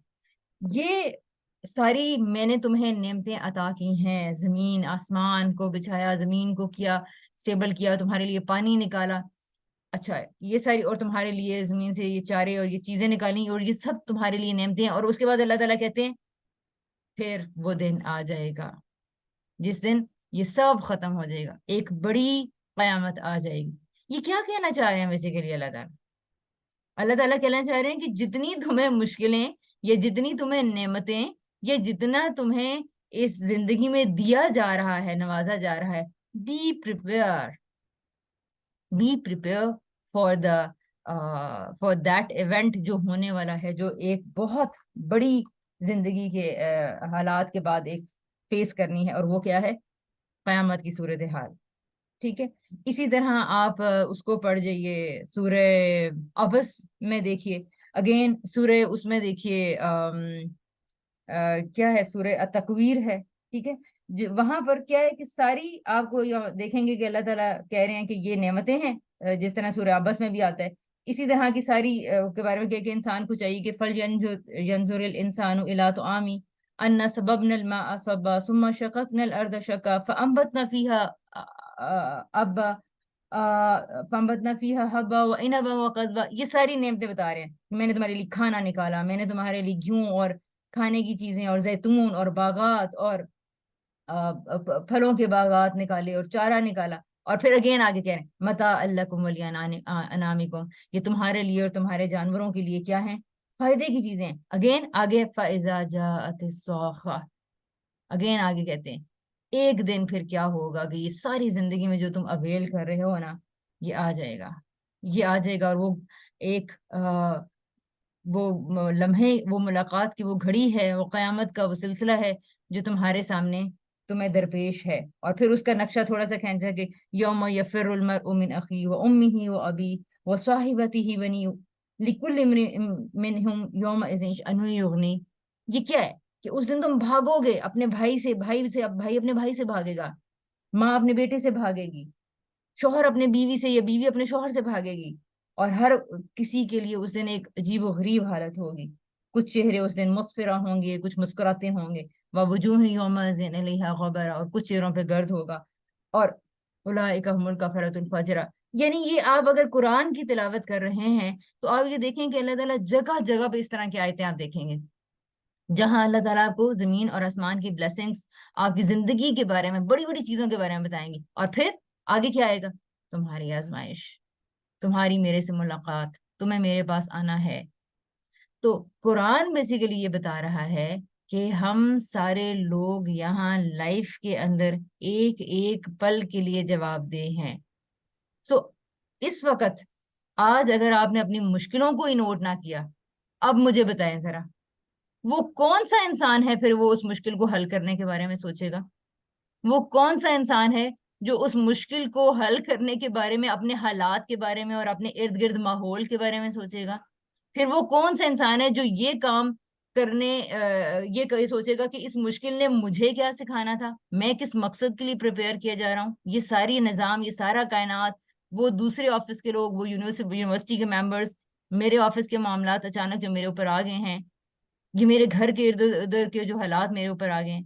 ये सारी मैंने तुम्हें नेमतें अता की हैं, जमीन आसमान को बिछाया, जमीन को किया स्टेबल किया, तुम्हारे लिए पानी निकाला। अच्छा, ये सारी, और तुम्हारे लिए जमीन से ये चारे और ये चीजें निकाली, और ये सब तुम्हारे लिए नेमतें हैं। और उसके बाद अल्लाह ताला कहते हैं फिर वो दिन आ जाएगा जिस दिन ये सब खत्म हो जाएगा, एक बड़ी कयामत आ जाएगी। ये क्या कहना चाह रहे हैं बेसिकली अल्लाह ताला? अल्लाह ताला कहना चाह रहे हैं कि जितनी तुम्हें मुश्किलें, या जितनी तुम्हें नेमतें, या जितना तुम्हें इस जिंदगी में दिया जा रहा है, नवाजा जा रहा है, be prepare, be prepare for the for that event जो होने वाला है, जो एक बहुत बड़ी जिंदगी के हालात के बाद एक फेस करनी है, और वो क्या है? कयामत की सूरत हाल। ठीक है। इसी तरह आप उसको पढ़ जाइए, सूरे अबस में देखिए, अगेन सूरे उसमें देखिए क्या है, सूरे तकवीर है, ठीक है। वहां पर क्या है कि सारी आपको देखेंगे कि अल्लाह ताला कह रहे हैं कि ये नेमतें हैं, जिस तरह सूरह अब्बस में भी आता है। इसी तरह की सारी के बारे में कह के इंसान को चाहिए कि फल यंजुरिल इंसानु इला तो आमी अन्ना सबबनल माअ सबा सुम्मा शक़क़नल अर्द शक़्क़ा फअंबतना फीहा अब्बा फअंबतना फीहा हब्बा व इनबा व क़ज़बा। ये सारी नेमतें बता रहे हैं, मैंने तुम्हारे लिए खाना निकाला, मैंने तुम्हारे लिए गेहूं और खाने की चीजें और जैतून और बागात और फलों के बागात निकाले और चारा निकाला। और फिर अगेन आगे कह रहे हैं मता अल्लकुम वली अनामिकुम, ये तुम्हारे लिए और तुम्हारे जानवरों के लिए क्या है, फायदे की चीजें हैं। अगेन आगे फाइजा जाअतिस सौखा, अगेन आगे कहते हैं एक दिन फिर क्या होगा कि ये सारी जिंदगी में जो तुम अवेल कर रहे हो ना, ये आ जाएगा, ये आ जाएगा। और वो एक वो लम्हे, वो मुलाकात की वो घड़ी है, वो कयामत का वो सिलसिला है जो तुम्हारे सामने तुम्हें दरपेश है। और फिर उसका नक्शा थोड़ा सा खींचा कि यौम यफिरुल मरउ मिन अखी व उम्मिही व अबी व साहिबतिही बनी लिकुल्लि इम्रिइन मिनहुम यौमइज़िन शअनुन युगनी। ये क्या है कि उस दिन तुम भागोगे अपने भाई से, अब भाई अपने भाई से भागेगा, माँ अपने बेटे से भागेगी, शौहर अपने बीवी से या बीवी अपने शौहर से भागेगी। और हर किसी के लिए उस दिन एक अजीब और गरीब हालत होगी। कुछ चेहरे उस दिन मुस्फिरा होंगे, कुछ मुस्कुराते होंगे, ववजूह यौमइज़िन अलैहा गबरा, और कुछ चेहरों पे गर्द होगा। और उलाइका हुमुल कफरतुल फजरा। यानी ये आप अगर कुरान की तिलावत कर रहे हैं तो आप ये देखें कि अल्लाह ताला जगह जगह पे इस तरह की आयतें आप देखेंगे जहां अल्लाह ताला आपको जमीन और आसमान की ब्लेसिंग्स, आपकी जिंदगी के बारे में, बड़ी बड़ी चीजों के बारे में बताएंगी। और फिर आगे क्या आएगा, तुम्हारी आजमाइश, तुम्हारी मेरे से मुलाकात, तुम्हें मेरे पास आना है। तो कुरान बेसिकली ये बता रहा है कि हम सारे लोग यहाँ लाइफ के अंदर एक एक पल के लिए जवाबदेह हैं। सो इस वक्त आज अगर आपने अपनी मुश्किलों को ही नोट ना किया, अब मुझे बताएं जरा, वो कौन सा इंसान है फिर वो उस मुश्किल को हल करने के बारे में सोचेगा? वो कौन सा इंसान है जो उस मुश्किल को हल करने के बारे में, अपने हालात के बारे में और अपने इर्द गिर्द माहौल के बारे में सोचेगा? फिर वो कौन सा इंसान है जो ये काम करने ये कहीं सोचेगा कि इस मुश्किल ने मुझे क्या सिखाना था, मैं किस मकसद के लिए प्रिपेयर किया जा रहा हूँ? ये सारी निजाम, ये सारा कायनात, वो दूसरे ऑफिस के लोग, वो यूनिवर्सिटी के मेंबर्स, मेरे ऑफिस के मामलात अचानक जो मेरे ऊपर आ गए हैं, ये मेरे घर के इर्द उधर के जो हालात मेरे ऊपर आ गए,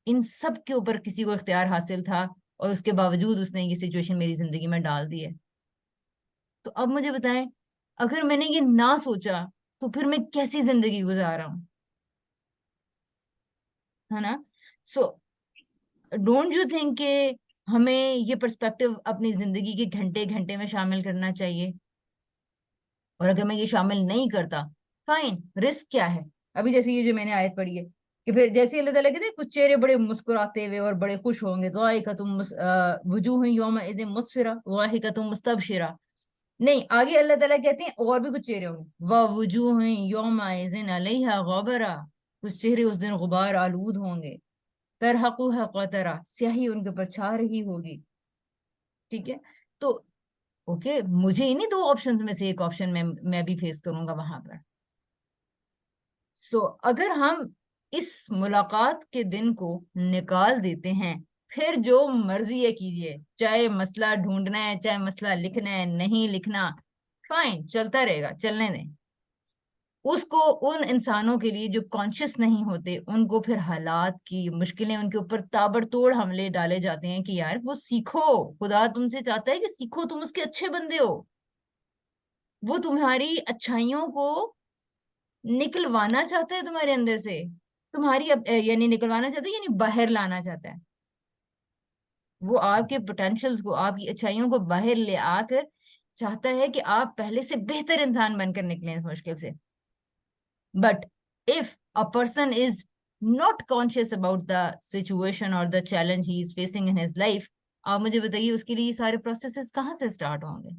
इन सब के ऊपर किसी को इख्तियार हासिल था और उसके बावजूद उसने ये सिचुएशन मेरी जिंदगी में डाल दी है। तो अब मुझे बताएं, अगर मैंने ये ना सोचा तो फिर मैं कैसी जिंदगी गुजार रहा हूँ, है ना? सो डोंट यू थिंक कि हमें ये पर्सपेक्टिव अपनी जिंदगी के घंटे घंटे में शामिल करना चाहिए? और अगर मैं ये शामिल नहीं करता, फाइन, रिस्क क्या है? अभी जैसे ये जो मैंने आयत पढ़ी है कि फिर जैसे अल्लाह ताला कहते हैं कुछ चेहरे बड़े मुस्कुराते हुए और बड़े खुश होंगे, तो आए का तुम वजूह यौमइज़िन मुस्फिरा वाहिका तुम मुस्तबशिरा। नहीं, आगे अल्लाह ताला कहते हैं और भी कुछ चेहरे होंगे, व वजूह यौमइज़िन अलैहा गबरा, कुछ चेहरे उस दिन गुबार आलूद होंगे, तरहकुहा क़तरा, स्याही उनके ऊपर छा रही होगी। ठीक है। तो ओके, मुझे इन्हीं दो ऑप्शंस में से एक ऑप्शन में मैं भी फेस करूंगा वहां पर। सो अगर हम इस मुलाकात के दिन को निकाल देते हैं, फिर जो मर्जी है कीजिए, चाहे मसला ढूंढना है, चाहे मसला लिखना है, नहीं लिखना, फाइन, चलता रहेगा, चलने दें उसको। उन इंसानों के लिए जो कॉन्शियस नहीं होते, उनको फिर हालात की मुश्किलें, उनके ऊपर ताबड़तोड़ हमले डाले जाते हैं कि यार वो सीखो, खुदा तुमसे चाहता है कि सीखो, तुम उसके अच्छे बंदे हो, वो तुम्हारी अच्छाइयों को निकलवाना चाहता है तुम्हारे अंदर से, तुम्हारी यानी निकलवाना चाहता है यानी बाहर लाना चाहता है। वो आपके पोटेंशियल्स को, आपकी अच्छाइयों को बाहर ले आकर चाहता है कि आप पहले से बेहतर इंसान बनकर निकलें इस मुश्किल से। But if a person is not conscious about the situation और the challenge he is facing in his life, आप मुझे बताइए उसके लिए सारे प्रोसेसेस कहाँ से स्टार्ट होंगे?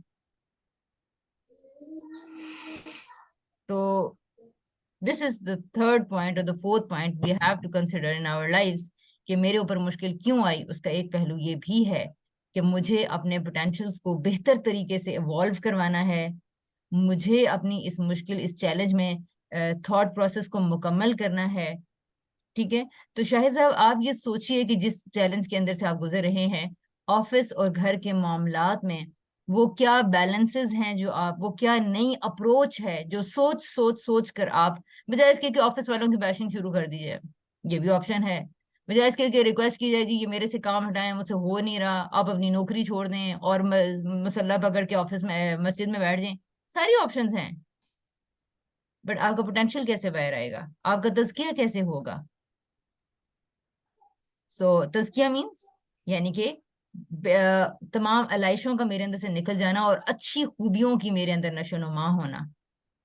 तो this is the third point और the fourth point we have to consider in our lives कि मेरे ऊपर मुश्किल क्यों आई, उसका एक पहलू ये भी है कि मुझे अपने पोटेंशियल्स को बेहतर तरीके से इवॉल्व करवाना है, मुझे अपनी इस मुश्किल, इस चैलेंज में थॉट प्रोसेस को मुकम्मल करना है। ठीक है, तो शाहिद साहब आप ये सोचिए कि जिस चैलेंज के अंदर से आप गुजर रहे हैं, ऑफिस और घर के मामलात में, वो क्या बैलेंसेस हैं जो आप, वो क्या नई अप्रोच है जो सोच सोच सोच कर आप, बजाय इसके कि ऑफिस वालों की बैशिंग शुरू कर दी जाए, ये भी ऑप्शन है, बजाय इसके कि रिक्वेस्ट की जाए जी ये मेरे से काम हटाएं, मुझसे हो नहीं रहा, आप अपनी नौकरी छोड़ दें और मसल्ला पकड़ के ऑफिस में, मस्जिद में बैठ जाएं, सारी ऑप्शंस हैं। बट आपका पोटेंशियल कैसे बाहर आएगा, आपका तज़किया कैसे होगा? तज़किया मीन्स यानी कि तमाम अलाइशों का मेरे अंदर से निकल जाना और अच्छी खूबियों की मेरे अंदर नशोनुमा होना,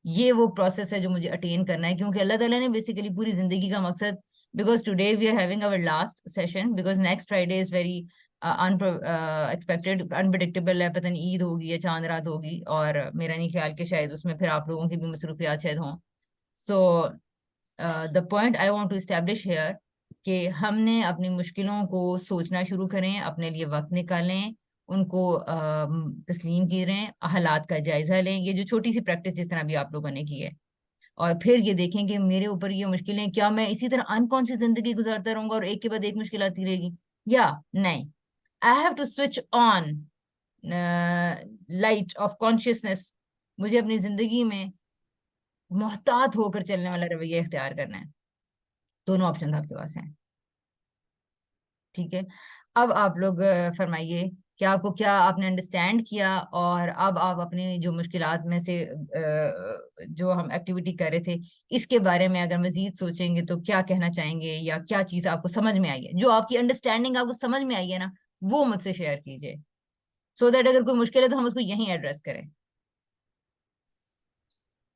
ये वो प्रोसेस है जो मुझे अटेन करना है, क्योंकि अल्लाह ताला ने बेसिकली पूरी जिंदगी का मकसद, because today we are having our last session, because next Friday is very unexpected, unpredictable है, पता नहीं ईद होगी या चांद रात होगी, और मेरा नहीं ख्याल कि शायद उसमें फिर आप लोगों की भी मसरूफियात शायद हों। So the point I want to establish here कि हमने अपनी मुश्किलों को सोचना शुरू करें, अपने लिए वक्त निकालें, उनको तस्लीम करें, हालात का जायजा लें, ये जो छोटी सी प्रैक्टिस जिस तरह भी आप लोगों ने की है, और फिर ये देखें कि मेरे ऊपर ये मुश्किलें, क्या मैं इसी तरह अनकॉन्शियस जिंदगी गुजारता रहूंगा और एक के बाद एक मुश्किल आती रहेगी, या नहीं, I have to switch on light of consciousness, मुझे अपनी जिंदगी में मोहतात होकर चलने वाला रवैया इख्तियार करना है। दोनों ऑप्शन आपके पास हैं। ठीक है, अब आप लोग फरमाइए कि आपको, क्या आपने अंडरस्टैंड किया, और अब आप अपनी जो मुश्किलात में से जो हम एक्टिविटी कर रहे थे, इसके बारे में अगर मजीद सोचेंगे तो क्या कहना चाहेंगे, या क्या चीज़ आपको समझ में आई है, जो आपकी अंडरस्टैंडिंग आपको समझ में आई है ना, वो मुझसे शेयर कीजिए, सो दैट अगर कोई मुश्किल है तो हम उसको यहीं एड्रेस करें।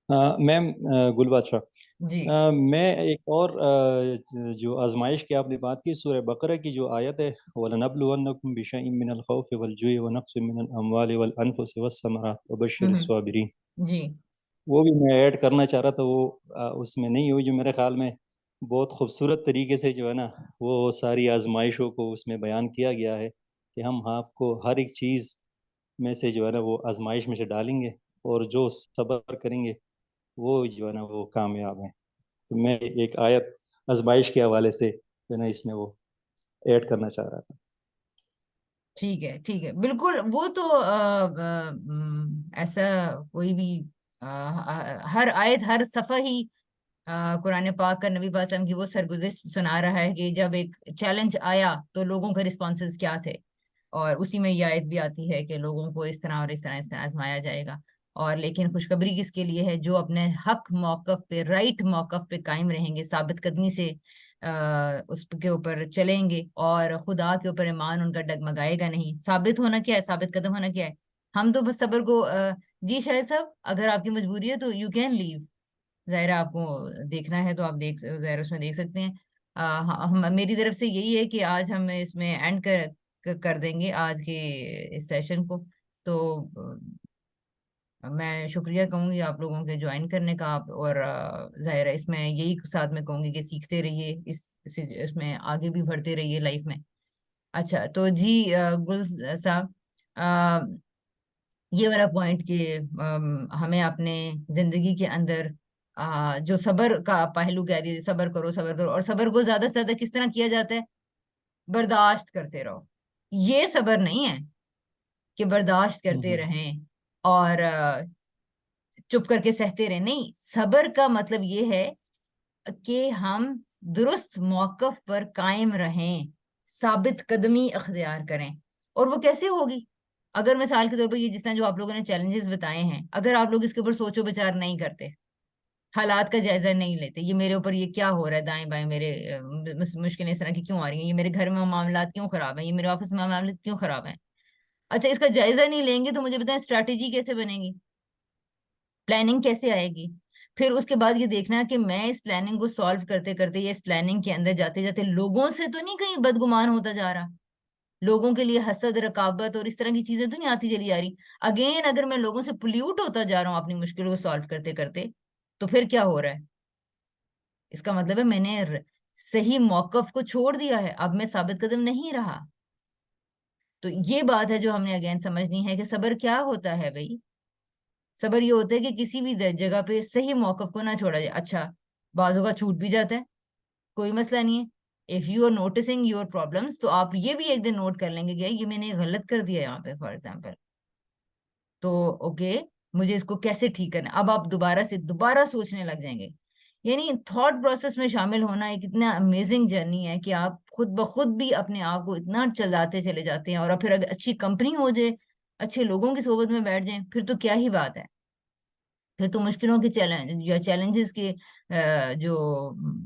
मैम, गुल बादशाह, जी। मैं एक और जो आजमाइश की आपने बात की, सूरह बकरा की जो आयत है, वलनब्लुवन्नकुम बिशैइन मिनल खौफि वल जुइ व नक्सिन मिनल अमवालि वल अनफुसि वस्समरात वबश्शिरिस साबिरीन, जी। वो भी मैं ऐड करना चाह रहा था, वो उसमें नहीं हुई, जो मेरे ख्याल में बहुत खूबसूरत तरीके से जो है ना, वो सारी आजमाइशों को उसमें बयान किया गया है कि हम आपको हर एक चीज़ में से जो है ना वो आजमाइश में से डालेंगे, और जो सब्र करेंगे वो जो है ना वो कामयाब है। तो मैं एक आयत आजमाइश के हवाले से जो है ना इसमें वो ऐड करना चाह रहा था। ठीक है, ठीक है, बिल्कुल, वो तो ऐसा कोई भी हर आयत, हर सफ़ा ही कुरान पाक का नबी पाक सल्लल्लाहु अलैहि वसल्लम की वो सरगुज़िश सुना रहा है कि जब एक चैलेंज आया तो लोगों के रिस्पॉन्सेज क्या थे, और उसी में ये आयत भी आती है कि लोगों को इस तरह और इस तरह इस तरह आजमाया जाएगा, और लेकिन खुशखबरी किसके लिए है, जो अपने हक मौकफ पे, राइट मौकफ पे कायम रहेंगे, साबित कदमी से उसके ऊपर चलेंगे, और खुदा के ऊपर ईमान उनका डगमगाएगा नहीं। साबित होना क्या है, साबित कदम होना क्या है, हम तो बस सब्र को जी शायद साहब, अगर आपकी मजबूरी है तो यू कैन लीव, जाहिर है आपको देखना है तो आप जाहिर उसमें देख सकते हैं। हम, मेरी तरफ से यही है कि आज हम इसमें एंड कर देंगे आज के इस सेशन को। तो मैं शुक्रिया कहूंगी आप लोगों के ज्वाइन करने का, आप, और जाहिर है इसमें यही साथ में कहूंगी कि सीखते रहिए, इसमें आगे भी बढ़ते रहिए लाइफ में। अच्छा, तो जी गुल साहब, ये वाला पॉइंट कि हमें अपने जिंदगी के अंदर जो सबर का पहलू कह दीजिए, सबर करो सबर करो, और सबर को ज्यादा से ज्यादा किस तरह किया जाता है, बर्दाश्त करते रहो, ये सबर नहीं है कि बर्दाश्त करते रहें और चुप करके सहते रहे, नहीं, सबर का मतलब ये है कि हम दुरुस्त मौकफ पर कायम रहें, साबित कदमी अख्तियार करें। और वो कैसे होगी, अगर मिसाल के तौर पर ये जिस तरह जो आप लोगों ने चैलेंजेस बताए हैं, अगर आप लोग इसके ऊपर सोचो विचार नहीं करते, हालात का जायजा नहीं लेते, ये मेरे ऊपर ये क्या हो रहा है, दाएं बाएं मेरे मुश्किलें इस तरह की क्यों आ रही हैं, ये मेरे घर में मामला क्यों खराब है, ये मेरे ऑफिस में मामला क्यों खराब है, अच्छा इसका जायजा नहीं लेंगे तो मुझे बताएं स्ट्रैटेजी कैसे बनेगी, प्लानिंग कैसे आएगी, फिर उसके बाद ये देखना कि मैं इस प्लानिंग को सॉल्व करते करते या इस प्लानिंग के अंदर जाते जाते लोगों से तो नहीं कहीं बदगुमान होता जा रहा, लोगों के लिए हसद, रकाबत और इस तरह की चीजें तो नहीं आती चली जा रही, अगेन अगर मैं लोगों से पोल्यूट होता जा रहा हूँ अपनी मुश्किलों को सॉल्व करते करते, तो फिर क्या हो रहा है, इसका मतलब है मैंने सही मौकफ को छोड़ दिया है, अब मैं साबित कदम नहीं रहा। तो ये बात है जो हमने अगेन समझनी है कि सब्र क्या होता है भाई। सब्र ये होता है कि किसी भी जगह पे सही मौकफ को ना छोड़ा जाए। अच्छा, बाजू का छूट भी जाता है, कोई मसला नहीं है। If you are noticing your problems, तो आप ये भी एक दिन नोट कर लेंगे कि यार ये मैंने गलत कर दिया यहाँ पे फॉर एग्जाम्पल, तो ओके, मुझे इसको कैसे ठीक करना है। अब आप दोबारा से दोबारा सोचने लग जाएंगे। यानी थॉट प्रोसेस में शामिल होना एक इतना अमेजिंग जर्नी है कि आप खुद ब खुद भी अपने आप को इतना चलाते चले जाते हैं। और फिर अगर अच्छी कंपनी हो जाए, अच्छे लोगों की सोबत में बैठ जाएं, फिर तो क्या ही बात है। फिर तो मुश्किलों के चैलेंज या चैलेंजेस के जो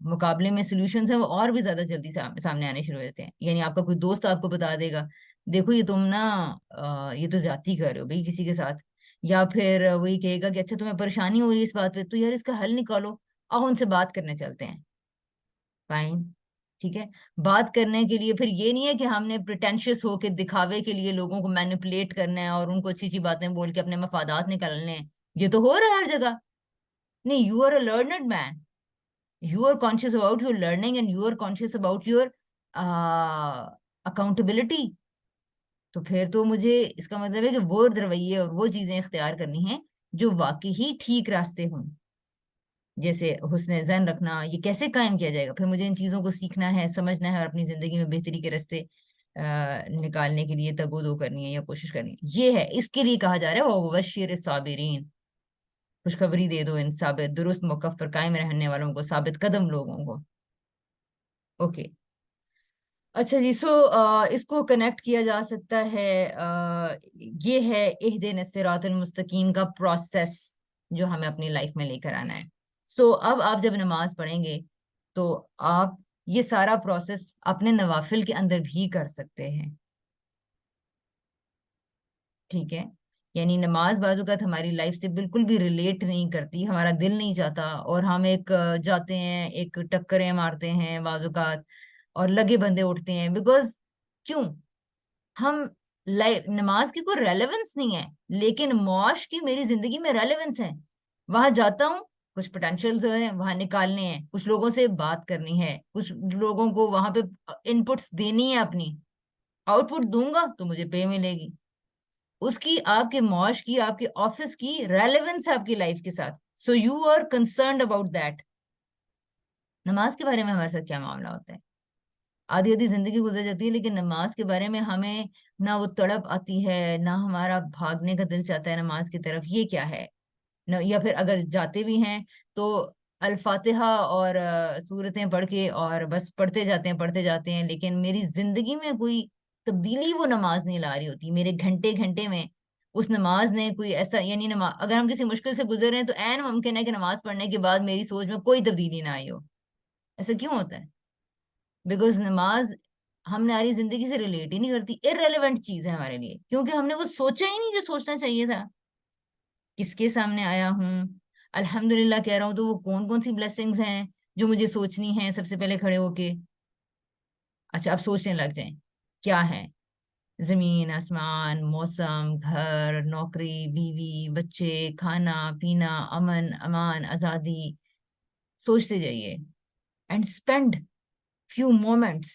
मुकाबले में सॉल्यूशंस हैं वो और भी ज्यादा जल्दी सामने आने शुरू हो जाते हैं। यानी आपका कोई दोस्त आपको बता देगा, देखो ये तुम ना ये तो ज्यादती कर रहे हो भाई किसी के साथ। या फिर वही कहेगा कि अच्छा तुम्हें परेशानी हो रही है इस बात पे, तो यार इसका हल निकालो, आओ उनसे बात करने चलते हैं। फाइन, ठीक है। बात करने के लिए फिर ये नहीं है कि हमने प्रिटेंशियस होके दिखावे के लिए लोगों को मैनिपुलेट करना है और उनको अच्छी अच्छी बातें बोल के अपने मफादात निकालने हैं। ये तो हो रहा है हर जगह। नहीं, you are a learned man, you are conscious about your learning and you are conscious about your accountability। तो फिर तो मुझे इसका मतलब है कि वो रवैये और वो चीजें इख्तियार करनी है जो वाकई ही ठीक रास्ते हों। जैसे हुस्न ज़न रखना, ये कैसे कायम किया जाएगा? फिर मुझे इन चीजों को सीखना है, समझना है और अपनी जिंदगी में बेहतरी के रास्ते निकालने के लिए तगोदो करनी है या कोशिश करनी है। ये है, इसके लिए कहा जा रहा है वो वबश्शिर साबिरीन, खुशखबरी दे दो इन साबित दुरुस्त मौकफ पर कायम रहने वालों को, साबित कदम लोगों को। ओके, अच्छा जी। सो इसको कनेक्ट किया जा सकता है, ये है इहदिन सिरातल मुस्तकीम का प्रोसेस जो हमें अपनी लाइफ में लेकर आना है। सो अब आप जब नमाज पढ़ेंगे तो आप ये सारा प्रोसेस अपने नवाफिल के अंदर भी कर सकते हैं, ठीक है। यानी नमाज बाजुकात हमारी लाइफ से बिल्कुल भी रिलेट नहीं करती, हमारा दिल नहीं चाहता और हम एक जाते हैं, एक टक्करें मारते हैं बाजुकात और लगे बंदे उठते हैं। बिकॉज क्यों? हम लाइफ नमाज की कोई रेलेवेंस नहीं है, लेकिन मौश की मेरी जिंदगी में रेलेवेंस है। वहां जाता हूँ, कुछ पोटेंशियल्स हैं वहां निकालने हैं, कुछ लोगों से बात करनी है, कुछ लोगों को वहां पे इनपुट्स देनी है अपनी। आउटपुट दूंगा तो मुझे पे मिलेगी। उसकी, आपके मौश की, आपके ऑफिस की रेलेवेंस है आपकी लाइफ के साथ। So you are concerned about that. नमाज के बारे में हमारे साथ क्या मामला होता है? आधी आधी जिंदगी गुजर जाती है, लेकिन नमाज के बारे में हमें ना वो तड़प आती है, ना हमारा भागने का दिल चाहता है नमाज की तरफ। ये क्या है न? या फिर अगर जाते भी हैं तो अल फातिहा और सूरतें पढ़ के और बस पढ़ते जाते हैं, लेकिन मेरी जिंदगी में कोई तब्दीली वो नमाज नहीं ला रही होती। मेरे घंटे घंटे में उस नमाज ने कोई ऐसा, यानी नमाज अगर हम किसी मुश्किल से गुजर रहे हैं तो ऐन मुमकिन है कि नमाज पढ़ने के बाद मेरी सोच में कोई तब्दीली ना आई हो। ऐसा क्यों होता है? बिकॉज नमाज हमारी जिंदगी से रिलेट ही नहीं करती, इररेलेवेंट चीज है हमारे लिए, क्योंकि हमने वो सोचा ही नहीं जो सोचना चाहिए था। किसके सामने आया हूँ, अल्हम्दुलिल्लाह कह रहा हूँ, तो वो कौन कौन सी ब्लेसिंग्स हैं जो मुझे सोचनी है सबसे पहले खड़े होके। अच्छा, अब सोचने लग जाएं क्या है? जमीन आसमान, मौसम, घर, नौकरी, बीवी, बच्चे, खाना पीना, अमन अमान, आजादी। सोचते जाइए एंड स्पेंड फ्यू मोमेंट्स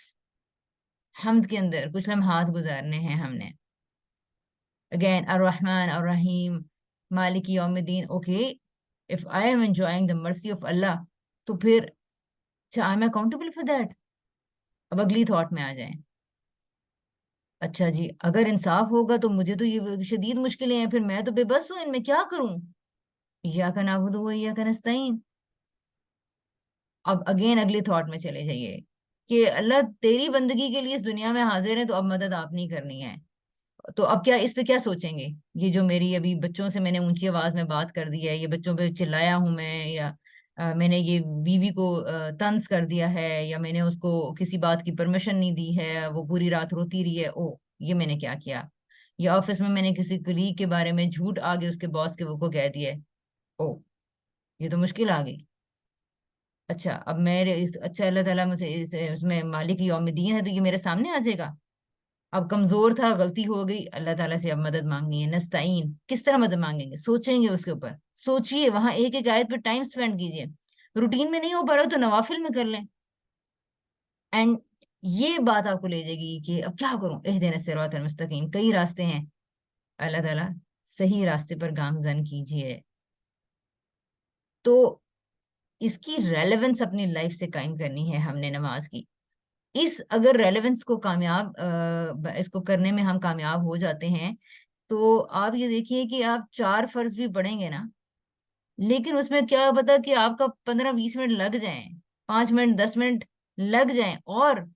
हमद के अंदर, कुछ लम्हात गुजारने हैं हमने। अगेन अर्रहमान अर्रहीम मालिक यौमिद्दीन। Okay, if I am enjoying the mercy of Allah, तो फिर I am accountable for that. अब अगली थॉट में आ जाए, अच्छा जी अगर इंसाफ होगा तो मुझे तो ये शदीद मुश्किलें हैं, फिर मैं तो बेबस हूं, इनमें क्या करूं? इय्याका नअबुदु व इय्याका नस्तईन। अब अगेन अगली थॉट में चले जाइए कि अल्लाह तेरी बंदगी के लिए इस दुनिया में हाजिर है, तो अब मदद आप नहीं करनी है। तो अब क्या, इस पे क्या सोचेंगे? ये जो मेरी अभी बच्चों से मैंने ऊंची आवाज में बात कर दी है, ये बच्चों पे चिल्लाया हूं मैं, या मैंने ये बीवी को तंज कर दिया है, या मैंने उसको किसी बात की परमिशन नहीं दी है, वो पूरी रात रोती रही है, ओ ये मैंने क्या किया? या ऑफिस में मैंने किसी कलीग के बारे में झूठ आगे उसके बॉस के वो को कह दिया है, ओ ये तो मुश्किल आ गई। अच्छा, अब मेरे इस, अच्छा अल्लाह ताला मुझे इसमें मालिक यौमिद्दीन है, तो ये मेरे सामने आ जाएगा। अब कमजोर था, गलती हो गई, अल्लाह ताला से अब मदद मांगनी है। नस्ताइन, किस तरह मदद मांगेंगे? सोचेंगे उसके ऊपर, सोचिए, वहां एक एक आयत पर टाइम स्पेंड कीजिए। रूटीन में नहीं हो पा रहा तो नवाफिल में कर लें। एंड ये बात आपको ले जाएगी कि अब क्या करूं, इहदिना सिरातल मुस्तकीम, कई रास्ते हैं, अल्लाह ताला सही रास्ते पर गामजन कीजिए। तो इसकी रेलेवेंस अपनी लाइफ से कायम करनी है हमने नमाज की। इस अगर रेलेवेंस को कामयाब इसको करने में हम कामयाब हो जाते हैं, तो आप ये देखिए कि आप 4 फर्ज भी पढ़ेंगे ना, लेकिन उसमें क्या पता कि आपका 15-20 मिनट लग जाएं, 5 मिनट 10 मिनट लग जाएं, और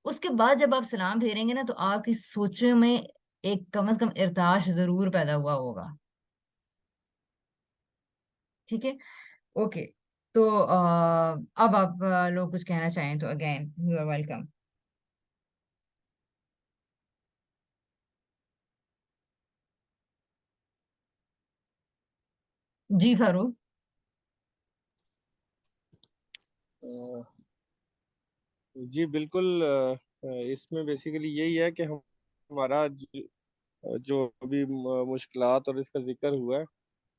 उसके बाद जब आप सलाम फेरेंगे ना, तो आपकी सोचों में एक कम से कम इर्ताश जरूर पैदा हुआ होगा। ठीक है, ओके। तो अब आप लोग कुछ कहना चाहें तो अगेन यू आर वेलकम। जी फारूक। अ, जी बिल्कुल। इसमें बेसिकली यही है कि हमारा जो अभी मुश्किलात और इसका जिक्र हुआ है,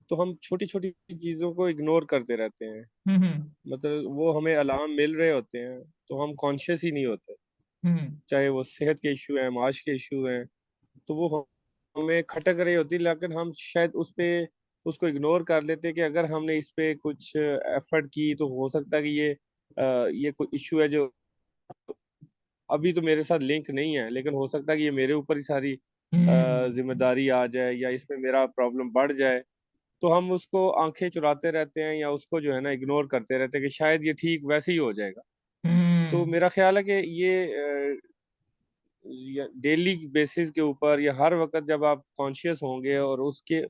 तो हम छोटी छोटी चीज़ों को इग्नोर करते रहते हैं। हम्म। मतलब वो हमें अलार्म मिल रहे होते हैं तो हम कॉन्शियस ही नहीं होते, हम्म। चाहे वो सेहत के इशू हैं, माश के इशू हैं, तो वो हमें खटक रही होती, लेकिन हम शायद उस पे उसको इग्नोर कर लेते कि अगर हमने इस पे कुछ एफर्ट की तो हो सकता है कि ये कोई इशू है जो अभी तो मेरे साथ लिंक नहीं है, लेकिन हो सकता है कि ये मेरे ऊपर ही सारी हम्म। जिम्मेदारी आ जाए या इसमें मेरा प्रॉब्लम बढ़ जाए। तो हम उसको आंखें चुराते रहते हैं या उसको जो है ना इग्नोर करते रहते हैं कि शायद ये ठीक वैसे ही हो जाएगा। तो हम्म। मेरा ख्याल है कि ये डेली बेसिस के ऊपर या हर वक्त जब आप कॉन्शियस होंगे और उसके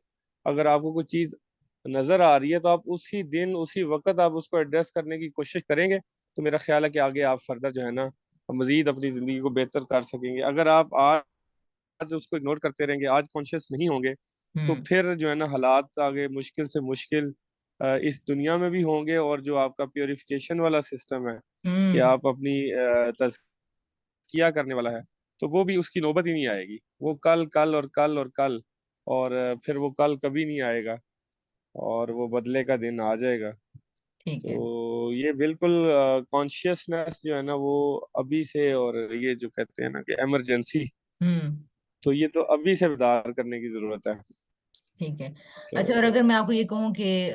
अगर आपको कुछ चीज़ नज़र आ रही है तो आप उसी दिन उसी वक्त आप उसको एड्रेस करने की कोशिश करेंगे, तो मेरा ख्याल है कि आगे आप फर्दर जो है ना मज़ीद अपनी ज़िंदगी को बेहतर कर सकेंगे। अगर आप आज उसको इग्नोर करते रहेंगे, आज कॉन्शियस नहीं होंगे, तो हम्म। फिर जो है ना हालात आगे मुश्किल से मुश्किल इस दुनिया में भी होंगे, और जो आपका प्योरिफिकेशन वाला सिस्टम है कि हम्म। आप अपनी तज़किया करने वाला है, तो वो भी उसकी नौबत ही नहीं आएगी। वो कल, कल और कल और कल, और फिर वो कल कभी नहीं आएगा और वो बदले का दिन आ जाएगा। ठीक है। तो ये बिल्कुल कॉन्शियसनेस जो है ना वो अभी से, और ये जो कहते हैं ना कि इमरजेंसी, हम्म। तो ये तो अभी से बेदार करने की ज़रूरत है। ठीक है। अच्छा, और तो अगर मैं आपको ये कहूँ कि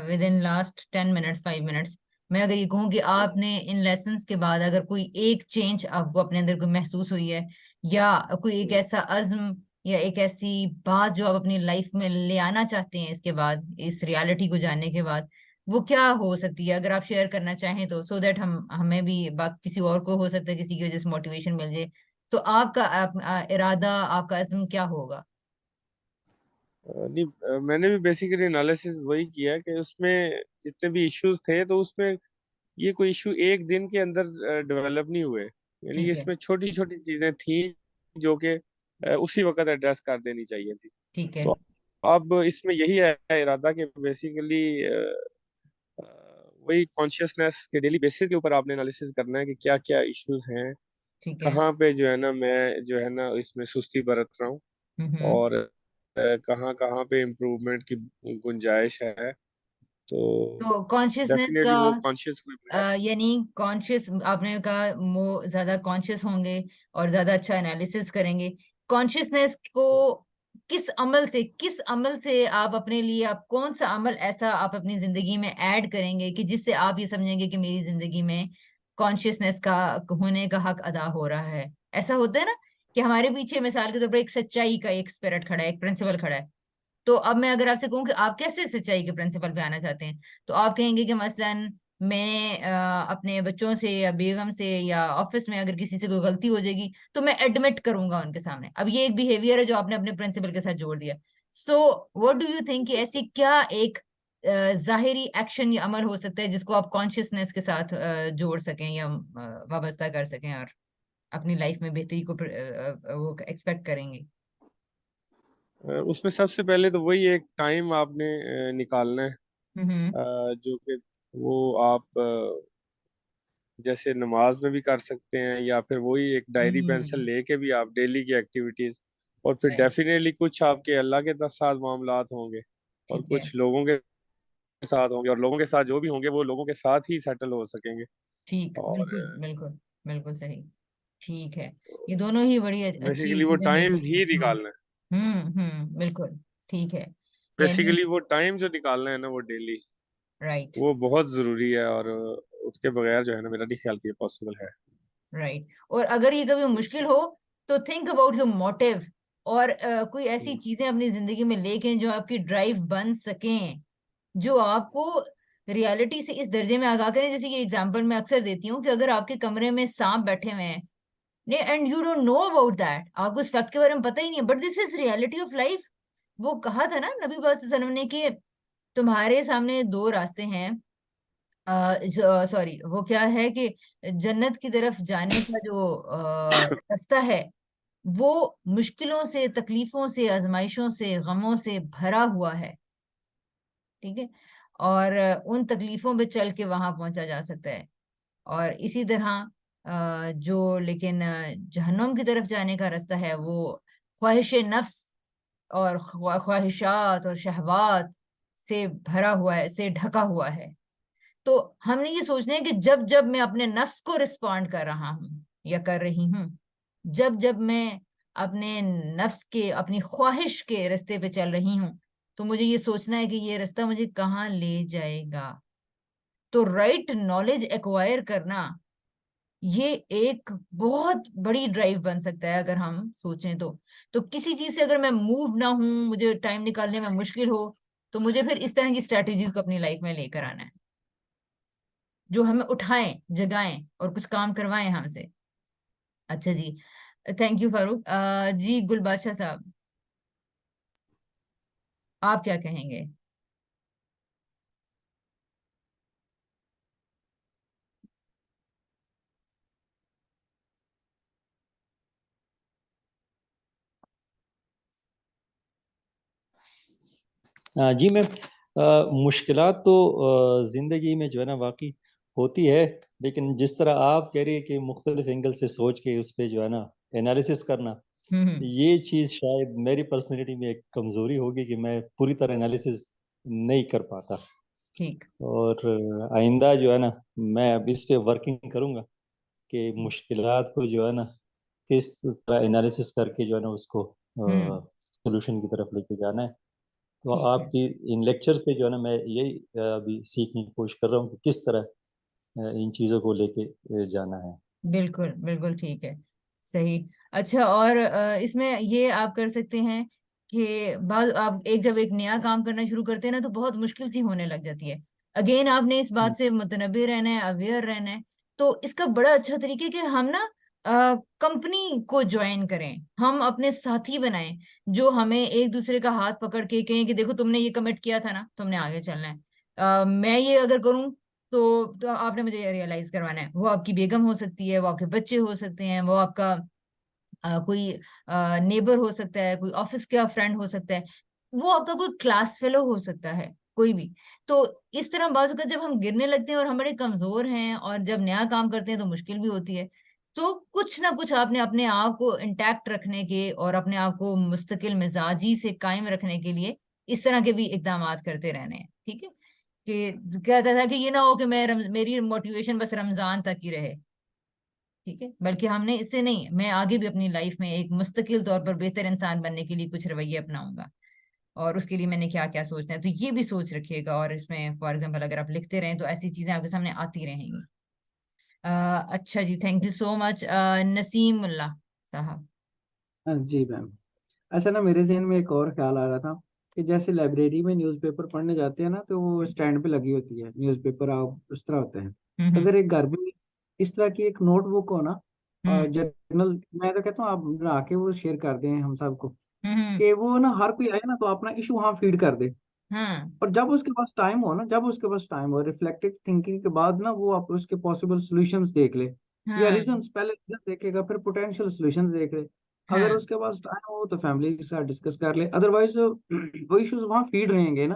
with in last 10 minutes 5 minutes, मैं अगर ये कहूँ कि आपने इन लेसन्स के बाद अगर कोई एक चेंज आपको अपने अंदर कोई महसूस हुई है, या कोई एक ऐसा अज़्म या एक ऐसी बात जो आप अपनी लाइफ में ले आना चाहते हैं इसके बाद, इस रियलिटी को जानने के बाद, वो क्या हो सकती है? अगर आप शेयर करना चाहें तो, सो दैट हम हमें भी किसी और को हो सकता है किसी की वजह से मोटिवेशन मिल जाए। तो आपका इरादा, आपका अज़्म क्या होगा? नहीं, मैंने भी बेसिकली एनालिसिस वही किया कि उसमें जितने भी इश्यूज थे तो उसमें ये कोई इशू एक दिन के अंदर डेवलप नहीं हुए, यानी ठीक है। इसमें छोटी छोटी चीजें थी जो कि उसी वक्त एड्रेस कर देनी चाहिए थी। ठीक है। तो अब इसमें यही है इरादा कि बेसिकली वही कॉन्शियसनेस के डेली बेसिस के ऊपर आपने एनालिसिस करना है कि क्या क्या इश्यूज हैं, ठीक है। कहाँ पे जो है ना मैं जो है ना इसमें सुस्ती बरत रहा हूँ, हम्म। और कहाँ कहाँ पे इम्प्रूवमेंट की गुंजाइश है। तो तो कॉन्शियसनेस का डेफिनेटली वो कॉन्शियस कोई बनेगा। यानी कॉन्शियस, आपने कहा वो ज्यादा कॉन्शियस होंगे और ज्यादा अच्छा एनालिसिस करेंगे। कॉन्शियसनेस को किस अमल से आप अपने लिए, आप कौन सा अमल ऐसा आप अपनी जिंदगी में ऐड करेंगे कि जिससे आप ये समझेंगे कि मेरी जिंदगी में कॉन्शियसनेस का होने का हक अदा हो रहा है? ऐसा होता है ना कि हमारे पीछे मिसाल के तौर पर एक सच्चाई का एक स्पिरिट खड़ा है, एक प्रिंसिपल खड़ा है। तो अब मैं अगर आपसे कहूँ कि आप कैसे सच्चाई के प्रिंसिपल पे आना चाहते हैं, तो आप कहेंगे कि मसलन मैंने अपने बच्चों से या बेगम से या ऑफिस में अगर किसी से कोई गलती हो जाएगी तो मैं एडमिट करूंगा उनके सामने। अब ये एक बिहेवियर है जो आपने अपने प्रिंसिपल के साथ जोड़ दिया। So what do you think कि ऐसी क्या एक जाहिरी एक्शन या अमल हो सकता है जिसको आप कॉन्शियसनेस के साथ जोड़ सकें या वाबस्ता कर सकें और अपनी लाइफ में बेहतरी को वो एक्सपेक्ट करेंगे? उसमें सबसे पहले तो वही एक टाइम आपने निकालना है, हम्म। जो कि वो आप जैसे नमाज में भी कर सकते हैं, या फिर वही एक डायरी पेंसिल हम्म। लेके भी आप डेली की एक्टिविटीज, और फिर राइट। डेफिनेटली कुछ आपके अल्लाह के साथ मामलात होंगे और ठीक है। कुछ लोगों के साथ होंगे, और लोगों के साथ जो भी होंगे वो लोगों के साथ ही सेटल हो सकेंगे। ठीक, और बिल्कुल बिल्कुल। बिल्कुल सही। ठीक है, ये दोनों ही बड़ी अच्छी बेसिकली वो चीजें टाइम निकली ही हैं। निकालना है। बिल्कुल ठीक है। यानी बेसिकली वो टाइम जो निकालना है ना वो डेली, राइट। वो बहुत जरूरी है, और उसके बगैर जो है ना, मेरा नहीं ख्याल कि ये पॉसिबल है। राइट, और अगर ये कभी मुश्किल हो तो थिंक अबाउट योर मोटिव, और कोई ऐसी हम्म, चीजें अपनी जिंदगी में लेके जो आपकी ड्राइव बन सकें, जो आपको रियलिटी से इस दर्जे में आगाह करें। जैसे ये एग्जांपल मैं अक्सर देती हूँ कि अगर आपके कमरे में सांप बैठे हुए हैं and you don't know about that, आपको इस फैक्ट के बारे में पता ही नहीं है, but this is reality of life. वो कहा था ना नबी पाक सल्लल्लाहु अलैहि वसल्लम ने कि तुम्हारे सामने दो रास्ते हैं, सॉरी, वो क्या है कि जन्नत की तरफ जाने का जो रास्ता है वो मुश्किलों से, तकलीफों से, आजमाइशों से, गमों से भरा हुआ है। ठीक है, और उन तकलीफों पे चल के वहां पहुंचा जा सकता है। और इसी तरह जो लेकिन जहन्नुम की तरफ जाने का रास्ता है वो ख्वाहिश नफ्स और ख्वाहिशात और शहवात से भरा हुआ है, से ढका हुआ है। तो हमने ये सोचना है कि जब जब मैं अपने नफ्स को रिस्पॉन्ड कर रहा हूँ या कर रही हूँ, जब जब मैं अपने नफ्स के, अपनी ख्वाहिश के रास्ते पे चल रही हूँ, तो मुझे ये सोचना है कि ये रास्ता मुझे कहाँ ले जाएगा। तो राइट नॉलेज एक्वायर करना, ये एक बहुत बड़ी ड्राइव बन सकता है अगर हम सोचें तो किसी चीज से अगर मैं मूव ना हूं, मुझे टाइम निकालने में मुश्किल हो, तो मुझे फिर इस तरह की स्ट्रेटेजीज को अपनी लाइफ में लेकर आना है, जो हमें उठाएं, जगाएं और कुछ काम करवाएं हमसे। अच्छा जी, थैंक यू फारूक। जी गुल बादशाह साहब, आप क्या कहेंगे? जी मैम, मुश्किलात तो ज़िंदगी में जो है ना वाकई होती है, लेकिन जिस तरह आप कह रही है कि मुख्तलिफ एंगल से सोच के उस पर जो है ना एनालिसिस करना, हम्म। ये चीज़ शायद मेरी पर्सनैलिटी में एक कमज़ोरी होगी कि मैं पूरी तरह एनालिसिस नहीं कर पाता। ठीक। और आइंदा जो है ना, मैं अब इस पे वर्किंग करूँगा कि मुश्किलात को जो है ना किस तरह एनालिसिस करके जो है ना उसको हम्म। सोल्यूशन की तरफ लेके जाना है। तो ठीक है। आपकी इन लेक्चर से जो है ना मैं यही अभी सीखने की कोशिश कर रहा हूँ कि किस तरह इन चीज़ों को लेके जाना है। बिल्कुल बिल्कुल ठीक है। सही। अच्छा, और इसमें ये आप कर सकते हैं कि बाद आप जब एक नया काम करना शुरू करते हैं ना, तो बहुत मुश्किल सी होने लग जाती है। अगेन आपने इस बात से मुतनब्बे रहना है, अवेयर रहना है। तो इसका बड़ा अच्छा तरीका है कि हम ना कंपनी को ज्वाइन करें, हम अपने साथी बनाएं, जो हमें एक दूसरे का हाथ पकड़ के कहें कि देखो तुमने ये कमिट किया था ना, तुमने आगे चलना है। मैं ये अगर करूं तो आपने मुझे ये रियलाइज करवाना है। वो आपकी बेगम हो सकती है, वो आपके बच्चे हो सकते हैं, वो आपका कोई नेबर हो सकता है, कोई ऑफिस का फ्रेंड हो सकता है, वो आपका कोई क्लास फेलो हो सकता है, कोई भी। तो इस तरह बाजू का जब हम गिरने लगते हैं और हम बड़े कमजोर हैं और जब नया काम करते हैं तो मुश्किल भी होती है, तो कुछ ना कुछ आपने अपने आप को इंटैक्ट रखने के और अपने आप को मुस्तकिल मिजाजी से कायम रखने के लिए इस तरह के भी इकदाम करते रहने हैं। ठीक है, कि कहता था कि ये ना हो कि मेरी मोटिवेशन बस रमजान तक ही रहे। ठीक है, बल्कि हमने इससे नहीं, मैं आगे भी अपनी लाइफ में एक मुस्तकिल तौर पर बेहतर इंसान बनने के लिए कुछ रवैये अपनाऊंगा, और उसके लिए मैंने क्या क्या सोचना है, तो ये भी सोच रखिएगा। और इसमें फॉर एग्जाम्पल अगर आप लिखते रहें तो ऐसी चीजें आपके सामने आती रहेंगी। अच्छा जी, थैंक यू सो मच नसीमुल्लाह साहब। हाँ जी मैम। अच्छा ना, मेरे जहन में एक और ख्याल आ रहा था कि जैसे लाइब्रेरी में न्यूज़पेपर पढ़ने जाते हैं ना, तो वो स्टैंड पे लगी होती है न्यूज़पेपर, आप उस तरह होते हैं। हम्म। अगर एक घर में इस तरह की एक नोटबुक हो ना, हम्म। जर्नल, मैं तो कहता हूँ आप बना के वो शेयर कर दें हम सबको, हम्म। कि वो ना हर कोई आए ना तो अपना इशू वहाँ फीड कर दे। हाँ। और जब उसके पास टाइम हो ना, जब उसके पास टाइम हो, रिफ्लेक्टिव थिंकिंग के बाद ना, वो आप उसके पॉसिबल सॉल्यूशंस देख ले, या हाँ। रीजंस, पहले रीजन देखेगा फिर पोटेंशियल सॉल्यूशंस देख ले। अगर हाँ। उसके पास टाइम हो तो फैमिली के साथ डिस्कस कर ले, अदरवाइज वो इश्यूज वहाँ फीड रहेंगे ना।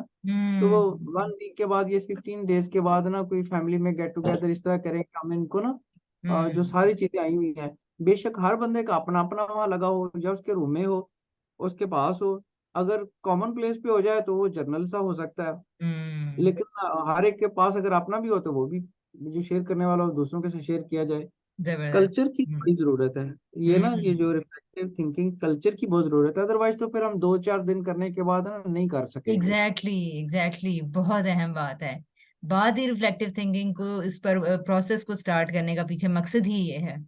तो वो हम्म। 1 वीक के बाद या 15 डेज के बाद ना कोई फैमिली में गेट टुगेदर इस तरह करें कि हम इनको ना जो हम्म। सारी चीजें आई हुई हैं, बेशक हर बंदे का अपना अपना वहाँ लगा हो, या उसके रूम में हो, उसके पास हो। अगर कॉमन प्लेस पे हो जाए तो वो जर्नल सा हो सकता है, हम्म। लेकिन हर एक के पास अगर अपना भी हो तो वो भी जो शेयर करने वाला हो दूसरों के साथ शेयर किया जाए। जबरदस्त। कल्चर की बड़ी जरूरत है। ये ना, ये जो रिफ्लेक्टिव थिंकिंग कल्चर की बहुत जरूरत है, अदरवाइज तो फिर हम 2-4 दिन करने के बाद ना नहीं कर सकेंगे। एग्जैक्टली एग्जैक्टली, बहुत अहम बात है। बात ही रिफ्लेक्टिव थिंकिंग को, इस पर प्रोसेस को स्टार्ट करने का पीछे मकसद ही ये है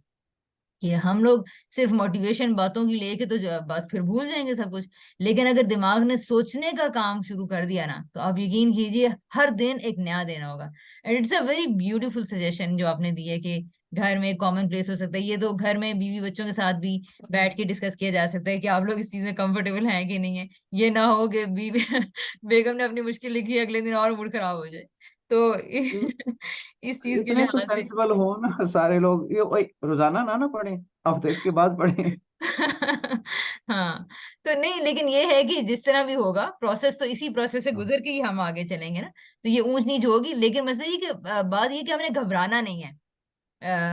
कि हम लोग सिर्फ मोटिवेशन बातों की लेके तो बस फिर भूल जाएंगे सब कुछ। लेकिन अगर दिमाग ने सोचने का काम शुरू कर दिया ना, तो आप यकीन कीजिए हर दिन एक नया दिन होगा। And it's a very beautiful suggestion जो आपने दी है कि घर में कॉमन प्लेस हो सकता है। ये तो घर में बीवी बच्चों के साथ भी बैठ के डिस्कस किया जा सकता है कि आप लोग इस चीज में कंफर्टेबल हैं कि नहीं है। ये ना हो कि बीवी बेगम ने अपनी मुश्किल लिखी है, अगले दिन और मूड खराब हो जाए। तो इस चीज के इतने तो लिहाज से सेंसिबल हो ना सारे लोग, ये ओए रोजाना ना ना पढ़े, हफ्ते के बाद पढ़े। हाँ, तो नहीं, लेकिन ये है कि जिस तरह भी होगा प्रोसेस, तो इसी प्रोसेस से गुजर के ही हम आगे चलेंगे ना। तो ये ऊंच नीच होगी, लेकिन मसला ये कि बात ये कि हमने घबराना नहीं है।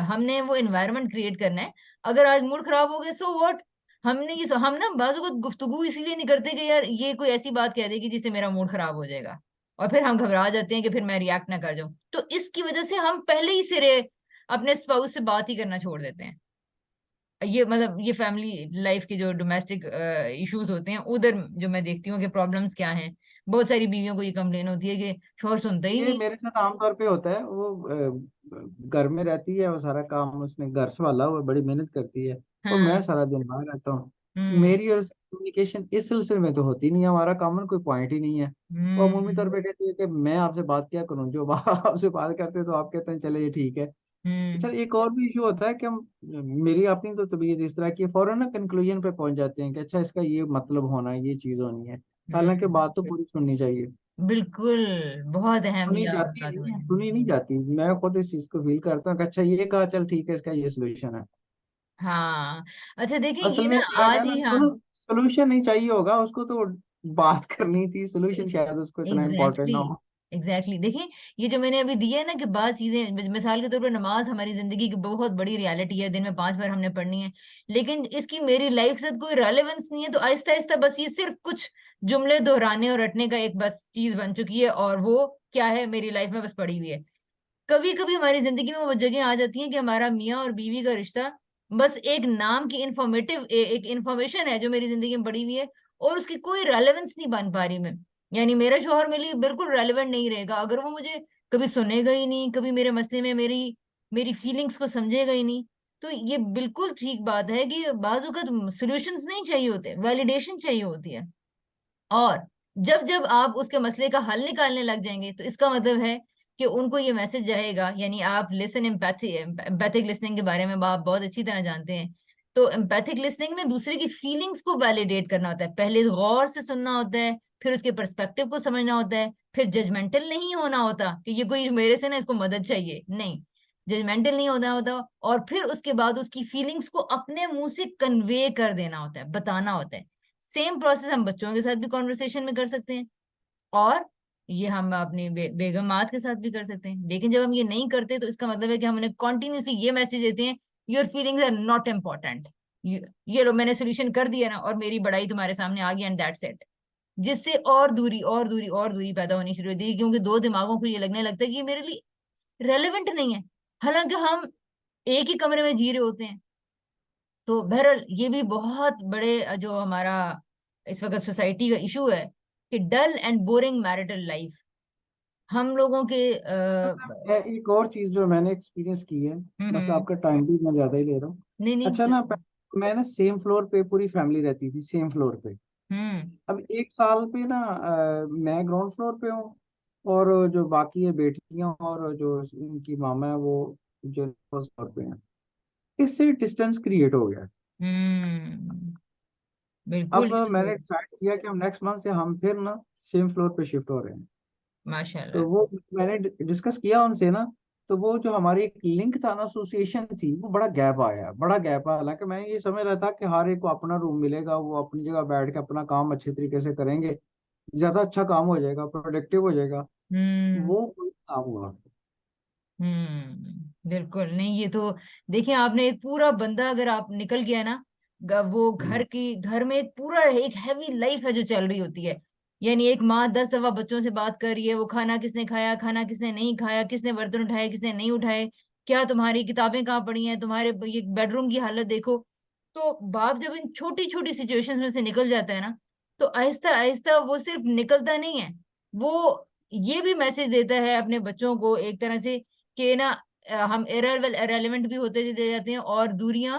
हमने वो एनवायरनमेंट क्रिएट करना है। अगर आज मूड खराब हो गया, सो व्हाट। हमने ये हम ना बाजू को गुफ्तगू इसीलिए नहीं करते कि यार ये कोई ऐसी बात कह देगी जिससे मेरा मूड खराब हो जाएगा, और फिर हम घबरा जाते हैं कि फिर मैं रिएक्ट ना कर जाऊं। तो इसकी वजह से हम पहले ही सिरे अपने स्पाउस से बात ही करना छोड़ देते हैं। ये मतलब ये फैमिली लाइफ के जो डोमेस्टिक इश्यूज होते हैं उधर जो मैं देखती हूँ कि प्रॉब्लम्स क्या हैं। बहुत सारी बीवियों को ये कंप्लेन होती है कि शोहर सुनता ही ये नहीं। मेरे साथ आमतौर पे होता है। वो घर में रहती है, वो सारा काम उसने घर संभाला हुआ, बड़ी मेहनत करती है, और मैं हाँ। सारा दिन बाहर रहता हूँ। हम्म। मेरी और कम्युनिकेशन इस सिलसिले में तो होती नहीं है, हमारा कॉमन कोई पॉइंट ही नहीं है। वो अमूमी हम्म। तौर पे कहती है कि मैं आपसे बात क्या करूं, जो आपसे बात करते हैं तो आप कहते हैं चले ये ठीक है। हम्म। अच्छा, एक और भी इशू होता है कि हम, मेरी अपनी तो तबीयत इस तरह की है, फौरन ना कंक्लूजन पे पहुंच जाते हैं कि अच्छा इसका ये मतलब होना है, ये चीज होनी है। हालांकि बात तो पूरी सुननी चाहिए। बिल्कुल। बहुत अहम सुनी ये आप जाती बात नहीं है, बोले। सुनी नहीं जाती। मैं खुद इस चीज को फील करता हूँ कि अच्छा ये कहा, चल ठीक है, इसका ये सोल्यूशन है। हाँ। अच्छा देखिए, असल ये में ना क्या है आज ना, ही, हाँ। सुनो, सोल्यूशन नहीं चाहिए होगा उसको तो, बात करनी थी। सोल्यूशन शायद उसको इतना इम्पोर्टेंट एग्जैक्टली ना हो। एग्जैक्टली, देखिए ये जो मैंने अभी दिया है ना कि बाद चीजें, मिसाल के तौर पर नमाज हमारी जिंदगी की बहुत बड़ी रियलिटी है, दिन में 5 बार हमने पढ़नी है। लेकिन इसकी मेरी लाइफ के साथ कोई रेलेवेंस नहीं है, तो आहिस्ता आहिस्ता बस ये सिर्फ कुछ जुमले दोहराने और रटने का एक बस चीज बन चुकी है, और वो क्या है, मेरी लाइफ में बस पड़ी हुई है। कभी कभी हमारी जिंदगी में वो जगह आ जाती है कि हमारा मियाँ और बीवी का रिश्ता बस एक नाम की इंफॉर्मेटिव एक इंफॉर्मेशन है जो मेरी जिंदगी में पड़ी हुई है, और उसकी कोई रेलेवेंस नहीं बन पा रही मैं। यानी मेरा शोहर मेरे लिए बिल्कुल रेलेवेंट नहीं रहेगा अगर वो मुझे कभी सुनेगा ही नहीं, कभी मेरे मसले में मेरी मेरी फीलिंग्स को समझेगा ही नहीं। तो ये बिल्कुल ठीक बात है कि बाजू का सोल्यूशंस नहीं चाहिए होते, वैलिडेशन चाहिए होती है। और जब जब आप उसके मसले का हल निकालने लग जाएंगे, तो इसका मतलब है कि उनको ये मैसेज जाएगा। यानी आप लिसन एम्पैथिक लिसनिंग के बारे में आप बहुत अच्छी तरह जानते हैं। तो एम्पैथिक लिसनिंग में दूसरे की फीलिंग्स को वैलिडेट करना होता है, पहले गौर से सुनना होता है, फिर उसके पर्सपेक्टिव को समझना होता है, फिर जजमेंटल नहीं होना होता कि ये कोई मेरे से ना इसको मदद चाहिए, नहीं, जजमेंटल नहीं होना होता। और फिर उसके बाद उसकी फीलिंग्स को अपने मुंह से कन्वे कर देना होता है, बताना होता है। सेम प्रोसेस हम बच्चों के साथ भी कॉन्वर्सेशन में कर सकते हैं, और ये हम अपनी बेगमात के साथ भी कर सकते हैं। लेकिन जब हम ये नहीं करते, तो इसका मतलब है कि हम उन्हें कॉन्टिन्यूसली ये मैसेज देते हैं, your feelings are not important. ये लो, मैंने सोल्यूशन कर दिया ना, और मेरी बड़ाई तुम्हारे सामने आ गई, एंड दैट्स इट। जिससे और दूरी और दूरी और दूरी पैदा होनी शुरू होती है, क्योंकि दो दिमागों को ये लगने लगता है कि ये मेरे लिए रेलेवेंट नहीं है, हालांकि हम एक ही कमरे में जी रहे होते हैं। तो बहरहाल ये भी बहुत बड़े जो हमारा इस वक्त सोसाइटी का इशू है कि dull and boring marital life हम लोगों के एक और चीज जो मैंने एक्सपीरियंस की है, बस हम्म। आपका टाइम भी मैं ज्यादा ही ले रहा हूँ। नहीं नहीं, अच्छा ना, मैं ना सेम फ्लोर पे पूरी फैमिली रहती थी, सेम फ्लोर पे। हम्म। अब एक साल पे ना मैं ग्राउंड फ्लोर पे हूँ, और जो बाकी है बेटियां और जो उनकी मामा है वो जो फर्स्ट फ्लोर पे हैं। इससे डिस्टेंस क्रिएट हो गया। हम्म। बिल्कुल, अब ये तो मैंने डिसाइड किया कि हम नेक्स्ट मंथ से हम फिर ना सेम फ्लोर पे शिफ्ट हो रहे हैं। तो माशाल्लाह। वो मैंने डिस्कस किया उनसे ना, तो वो जो हमारी एक लिंक था ना, एसोसिएशन थी, वो बड़ा गैप आया, बड़ा गैप आया। हालांकि मैं ये समझ रहा था कि हर एक को अपना रूम मिलेगा, वो अपनी जगह बैठ के अपना काम अच्छे तरीके से करेंगे, ज्यादा अच्छा काम हो जाएगा, प्रोडक्टिव हो जाएगा। हम्म। वो कोई काम हुआ। बिल्कुल नहीं, ये तो देखिए, आपने एक पूरा बंदा अगर आप निकल गया ना, वो हम्म। घर में एक पूरा एक हैवी लाइफ है जो चल रही होती है। यानी एक माँ 10 दफा बच्चों से बात कर रही है, वो खाना किसने खाया, खाना किसने नहीं खाया, किसने बर्तन उठाए, किसने नहीं उठाए। क्या तुम्हारी किताबें कहाँ पड़ी हैं, तुम्हारे ये बेडरूम की हालत देखो। तो बाप जब इन छोटी छोटी सिचुएशंस में से निकल जाता है ना, तो आहिस्ता आहिस्ता वो सिर्फ निकलता नहीं है, वो ये भी मैसेज देता है अपने बच्चों को एक तरह से कि ना हम इरेलेवेंट भी होते चले जाते हैं, और दूरियां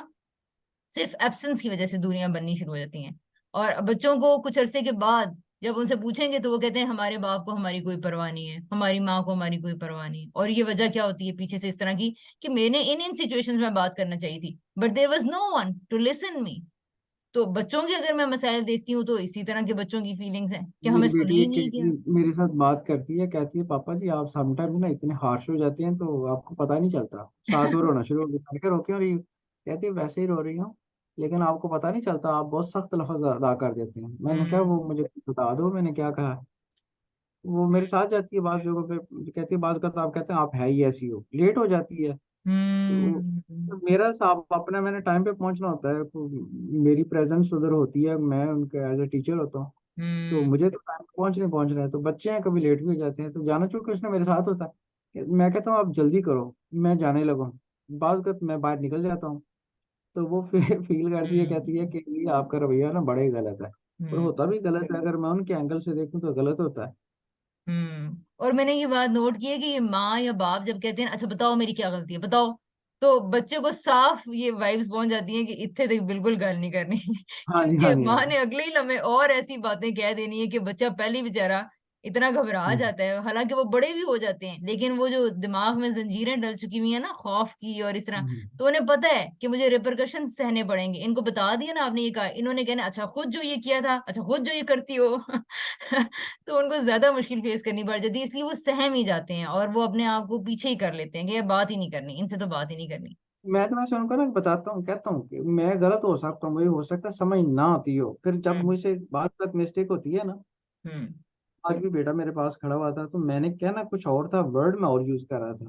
सिर्फ एब्सेंस की वजह से दूरियां बननी शुरू हो जाती हैं। और बच्चों को कुछ अरसे के बाद जब उनसे पूछेंगे तो वो कहते हैं हमारे बाप को हमारी कोई परवाह नहीं है, हमारी माँ को हमारी कोई परवाह नहीं है। और ये वजह क्या होती है पीछे से इस तरह की, कि मैंने इन इन सिचुएशंस में बात करना चाहिए थी, but there was no one to listen me. तो बच्चों के अगर मैं मसाइल देखती हूँ तो इसी तरह के बच्चों की फीलिंग्स हैं कि हमें मेरी सुना बेटी ही एक नहीं गया। मेरे साथ बात करती है, कहती है पापा जी आप समटाइम ना इतने हार्श हो जाते हैं तो आपको पता नहीं चलता। साथ वो रोना शुरू हो गई, मैंने कहा रो क्यों रही हो? कहती है वैसे ही रो रही हूँ, लेकिन आपको पता नहीं चलता, आप बहुत सख्त लफ्ज अदा कर देते हैं। मैंने कहा हम्म। वो मुझे बता दो मैंने क्या कहा है। वो मेरे साथ जाती है बात जगह पे, कहती है बात का तो आप कहते हैं आप है ही ऐसी हो, लेट हो जाती है। तो हम्म। मेरा साहब अपना मैंने टाइम पे पहुंचना होता है, तो मेरी प्रेजेंस उधर होती है, मैं उनके एज ए टीचर होता हूँ। तो हम्म। मुझे तो टाइम पे पहुंचना है, तो बच्चे हैं कभी लेट भी हो जाते हैं, तो जाना चूंकि उसने मेरे साथ होता है मैं कहता हूँ आप जल्दी करो मैं जाने लगा हूँ, बाद वक्त मैं बाहर निकल जाता हूँ। तो वो फील करती है, कहती है हम्म। कि ये आपका रवैया ना बड़ा ही गलत है। और हम्म। होता भी गलत है, अगर मैं उनके एंगल से देखूं तो गलत होता है। और मैंने ये बात नोट की है कि ये माँ या बाप जब कहते हैं अच्छा बताओ मेरी क्या गलती है बताओ, तो बच्चे को साफ ये वाइब्स पहुंच जाती हैं कि इत्थे तक बिल्कुल गल नहीं करनी। हाँ जी हाँ क्योंकि जी हाँ माँ जी। ने अगले ही लम्हे और ऐसी बातें कह देनी है कि बच्चा पहले ही बेचारा इतना घबरा हम्म, जाता है, हालांकि वो बड़े भी हो जाते हैं, लेकिन वो जो दिमाग में जंजीरें डल चुकी हुई है ना खौफ की और इस तरह, हम्म। तो उन्हें पता है कि मुझे रिपरकशन सहने पड़ेंगे। इनको बता दिया ना आपने ये कहा, इन्होंने कहना अच्छा खुद जो ये किया था, अच्छा खुद जो ये करती हो। तो उनको ज्यादा मुश्किल फेस करनी पड़ जाती है, इसलिए वो सहम ही जाते हैं और वो अपने आप को पीछे ही कर लेते हैं कि ये बात ही नहीं करनी, इनसे तो बात ही नहीं करनी। मैं तो वैसे उनको ना बताता हूँ, कहता हूँ कि मैं गलत हो सकता हूँ, मुझे हो सकता है समझ ना आती हो, फिर जब हम्म। मुझे बात बात मिस्टेक होती है ना। हम्म। आज भी बेटा मेरे पास खड़ा हुआ था, तो मैंने क्या ना कुछ और था, वर्ड मैं और यूज कर रहा था।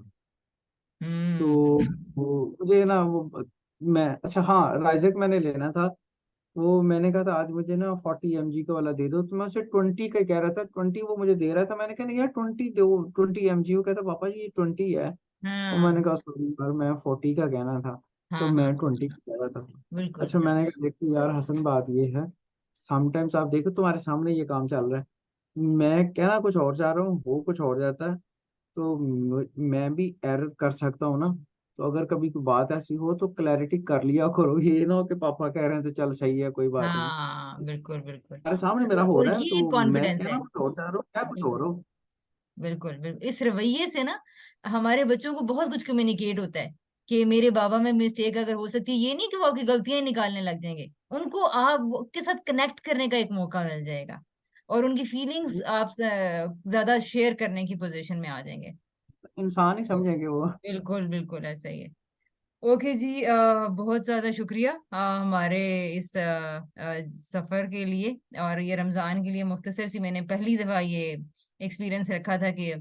तो हम्म। वो मुझे ना वो मैं अच्छा हाँ राइजक मैंने लेना था। वो मैंने कहा था आज मुझे ना 40 mg का वाला दे दो, तो मैं उसे 20 का ही कह रहा था, 20 वो मुझे दे रहा था। मैंने कहा नहीं यार 20 दो, 20 mg। वो कहता पापा जी ये 20 है। और हाँ मैंने कहा सॉरी सर मैं 40 का कहना था, तो हाँ हाँ। मैं 20 का कह रहा था। बिल्कुल। अच्छा मैंने कहा देखो यार हसन बात ये है, समटाइम्स आप देखो तुम्हारे सामने ये काम चल रहा है, मैं कहना कुछ और चाह रहा हूँ वो कुछ और जाता है, तो मैं भी एरर कर सकता हूँ ना। तो अगर कभी कोई बात ऐसी हो तो क्लैरिटी कर लिया करो, ये ना हो कि पापा कह रहे हैं तो चल सही है कोई बात नहीं। हाँ बिल्कुल बिल्कुल। तुम्हारे सामने मेरा हो और रहा है, ये तो मैं कॉन्फिडेंस है। कहना कुछ और चाह रहा हूँ क्या कुछ और बिल्कुल हो। बिल्कुल बिल्कुल, इस रवैये से ना हमारे बच्चों को बहुत कुछ कम्युनिकेट होता है कि मेरे बाबा में मिस्टेक अगर हो सकती है, ये नहीं कि वो आपकी गलतियां निकालने लग जाएंगे, उनको आप के साथ कनेक्ट करने का एक मौका मिल जाएगा और उनकी फीलिंग्स आप ज्यादा शेयर करने की पोजीशन में आ जाएंगे। इंसान ही तो समझेंगे वो। बिल्कुल बिल्कुल ऐसा ही है। ओके जी, बहुत ज़्यादा शुक्रिया हमारे इस सफ़र के लिए, और ये रमज़ान के लिए मुख्तसर सी मैंने पहली दफ़ा ये एक्सपीरियंस रखा था कि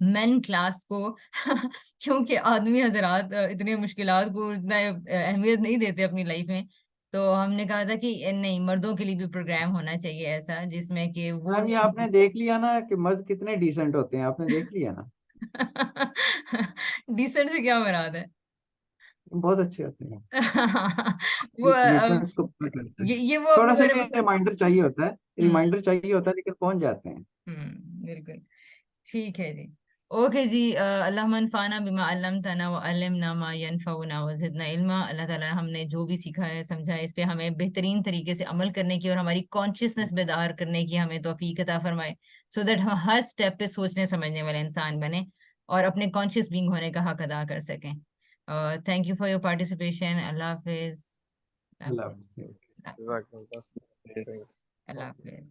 मेन क्लास को क्योंकि आदमी हजरात इतने मुश्किलात को इतना अहमियत नहीं देते अपनी लाइफ में, तो हमने कहा था कि नहीं मर्दों के लिए भी प्रोग्राम होना चाहिए ऐसा जिसमें कि वो मैम ये आपने देख लिया ना कि मर्द कितने डिसेंट होते हैं, आपने देख लिया ना। डिसेंट से क्या मुराद है? बहुत अच्छे होते हैं, वो अपनी कमिटमेंट्स को पूरा करते हैं। ये वो अपने थोड़ा सा बारे में रिमाइंडर चाहिए होता है, हम्म। रिमाइंडर चाहिए होता है, लेकिन पहुंच जाते हैं। बिल्कुल। ठीक है जी। ओके जी, अल्लाह मनफाना बिमा अल्लमतना व अल्लिमना मा यनफउना व जिदना इल्मा। अल्लाह ताला हमने जो भी सीखा है समझा है इस पे हमें बेहतरीन तरीके से अमल करने की और हमारी कॉन्शियसनेस बेदार करने की हमें तौफीक अता फरमाए, सो दैट हम हर स्टेप पे सोचने समझने वाले इंसान बने और अपने कॉन्शियस बीइंग होने का हक अदा कर सकें। Thank you for your participation. अल्लाह हाफिज। अल्लाह अल्लाह हाफिज। हाफ़िज़। जज़ाकल्लाह। अल्लाह हाफिज।